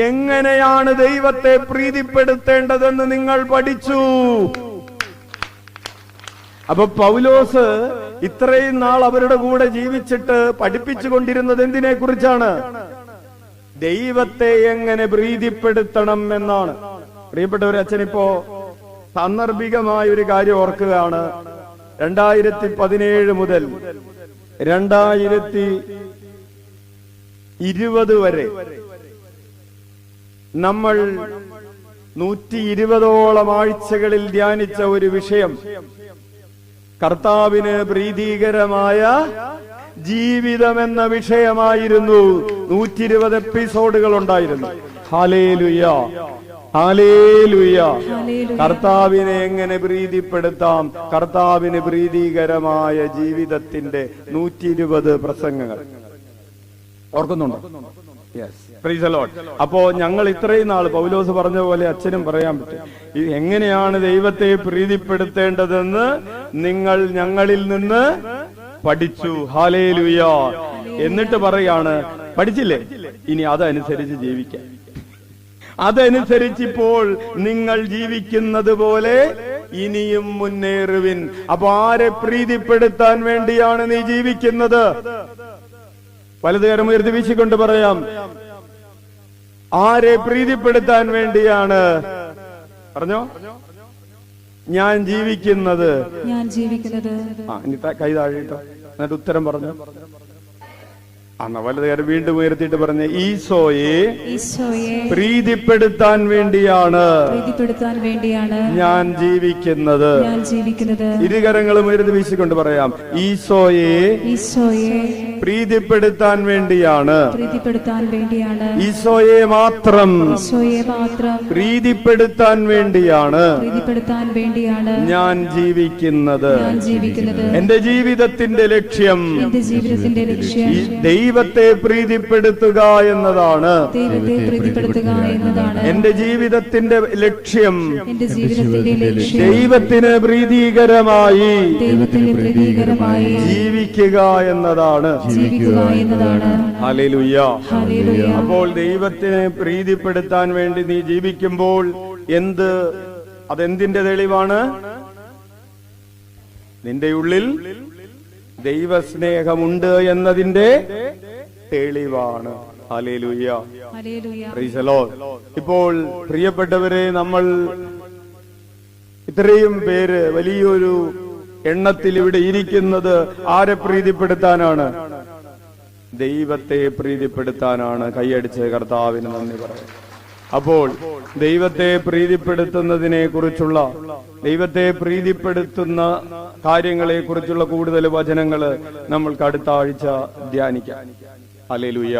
എങ്ങനെയാണ് ദൈവത്തെ പ്രീതിപ്പെടുത്തേണ്ടതെന്ന് നിങ്ങൾ പഠിച്ചു. അപ്പൊ പൗലോസ് ഇത്രയും നാൾ അവരുടെ കൂടെ ജീവിച്ചിട്ട് പഠിപ്പിച്ചു കൊണ്ടിരുന്നത് എന്തിനെ കുറിച്ചാണ്? ദൈവത്തെ എങ്ങനെ പ്രീതിപ്പെടുത്തണം എന്നാണ്. പ്രിയപ്പെട്ടവർ, അച്ഛനിപ്പോ സാന്ദർഭികമായ ഒരു കാര്യം ഓർക്കുകയാണ്. 2017 മുതൽ 2020 വരെ നമ്മൾ 120ഓളം ആഴ്ചകളിൽ ധ്യാനിച്ച ഒരു വിഷയം കർത്താവിന് പ്രീതികരമായ ജീവിതം എന്ന വിഷയമായിരുന്നു. 120 എപ്പിസോഡുകൾ ഉണ്ടായിരുന്നു. ഹല്ലേലൂയ. ഹല്ലേലൂയ. കർത്താവിനെ എങ്ങനെ പ്രീതിപ്പെടുത്താം? കർത്താവിന് പ്രീതികരമായ ജീവിതത്തിന്റെ 120 പ്രസംഗങ്ങൾ ഓർക്കുന്നുണ്ടോ? Price the Lord. അപ്പോ ഞങ്ങൾ ഇത്രയും നാൾ പൗലോസ് പറഞ്ഞ പോലെ അച്ഛനും പറയാൻ പറ്റും, എങ്ങനെയാണ് ദൈവത്തെ പ്രീതിപ്പെടുത്തേണ്ടതെന്ന് നിങ്ങൾ ഞങ്ങളിൽ നിന്ന് പഠിച്ചു. ഹല്ലേലൂയ. എന്നിട്ട് പറയാണ്, പഠിച്ചില്ലേ, ഇനി അതനുസരിച്ച് ജീവിക്കാം. അതനുസരിച്ചിപ്പോൾ നിങ്ങൾ ജീവിക്കുന്നത് പോലെ ഇനിയും മുന്നേറുവിൻ. അപ്പൊ ആരെ പ്രീതിപ്പെടുത്താൻ വേണ്ടിയാണ് നീ ജീവിക്കുന്നത്? വലതുകരം ഉയർത്തി വീശിക്കൊണ്ട് പറയാം, ആരെ പ്രീതിപ്പെടുത്താൻ വേണ്ടിയാണ്? പറഞ്ഞോ, ഞാൻ ജീവിക്കുന്നത്. ഇനി കൈ താഴെട്ടോ, എന്നിട്ട് ഉത്തരം പറഞ്ഞു. അന്ന് വലതുകാരൻ വീണ്ടും ഉയർത്തിയിട്ട് പറഞ്ഞ, ഈശോയെ പ്രീതിപ്പെടുത്താൻ വേണ്ടിയാണ് ഞാൻ ജീവിക്കുന്നത്. ഇരുകരങ്ങളും ഉയർത്തി വീശിക്കൊണ്ട് പറയാം, ഈശോയെ പ്രീതിപ്പെടുത്താൻ വേണ്ടിയാണ്. ഈശോയെ മാത്രം പ്രീതിപ്പെടുത്താൻ വേണ്ടിയാണ് ഞാൻ ജീവിക്കുന്നത്. എന്റെ ജീവിതത്തിന്റെ ലക്ഷ്യം ദൈവത്തെ പ്രീതിപ്പെടുത്തുക എന്നതാണ്. എന്റെ ജീവിതത്തിന്റെ ലക്ഷ്യം ദൈവത്തിന് പ്രീതികരമായി ജീവിക്കുക എന്നതാണ്. ഹല്ലേലൂയ. അപ്പോൾ ദൈവത്തിനെ പ്രീതിപ്പെടുത്താൻ വേണ്ടി നീ ജീവിക്കുമ്പോൾ അതെന്തിന്റെ തെളിവാണ്? നിന്റെ ഉള്ളിൽ ദൈവസ്നേഹമുണ്ട് എന്നതിന്റെ തെളിവാണ്. ഹല്ലേലൂയ. Price the Lord. ഇപ്പോൾ പ്രിയപ്പെട്ടവരെ, നമ്മൾ ഇത്രയും പേര് വലിയൊരു എണ്ണത്തിൽ ഇവിടെ ഇരിക്കുന്നത് ആരെ പ്രീതിപ്പെടുത്താനാണ്? ദൈവത്തെ പ്രീതിപ്പെടുത്താനാണ്. കൈയടിച്ച് കർത്താവിന് നന്ദി പറയാം. അപ്പോൾ ദൈവത്തെ പ്രീതിപ്പെടുത്തുന്നതിനെ കുറിച്ചുള്ള, ദൈവത്തെ പ്രീതിപ്പെടുത്തുന്ന കാര്യങ്ങളെ കുറിച്ചുള്ള കൂടുതൽ വചനങ്ങള് നമ്മൾക്ക് അടുത്ത ആഴ്ച ധ്യാനിക്കാം. ഹല്ലേലൂയ.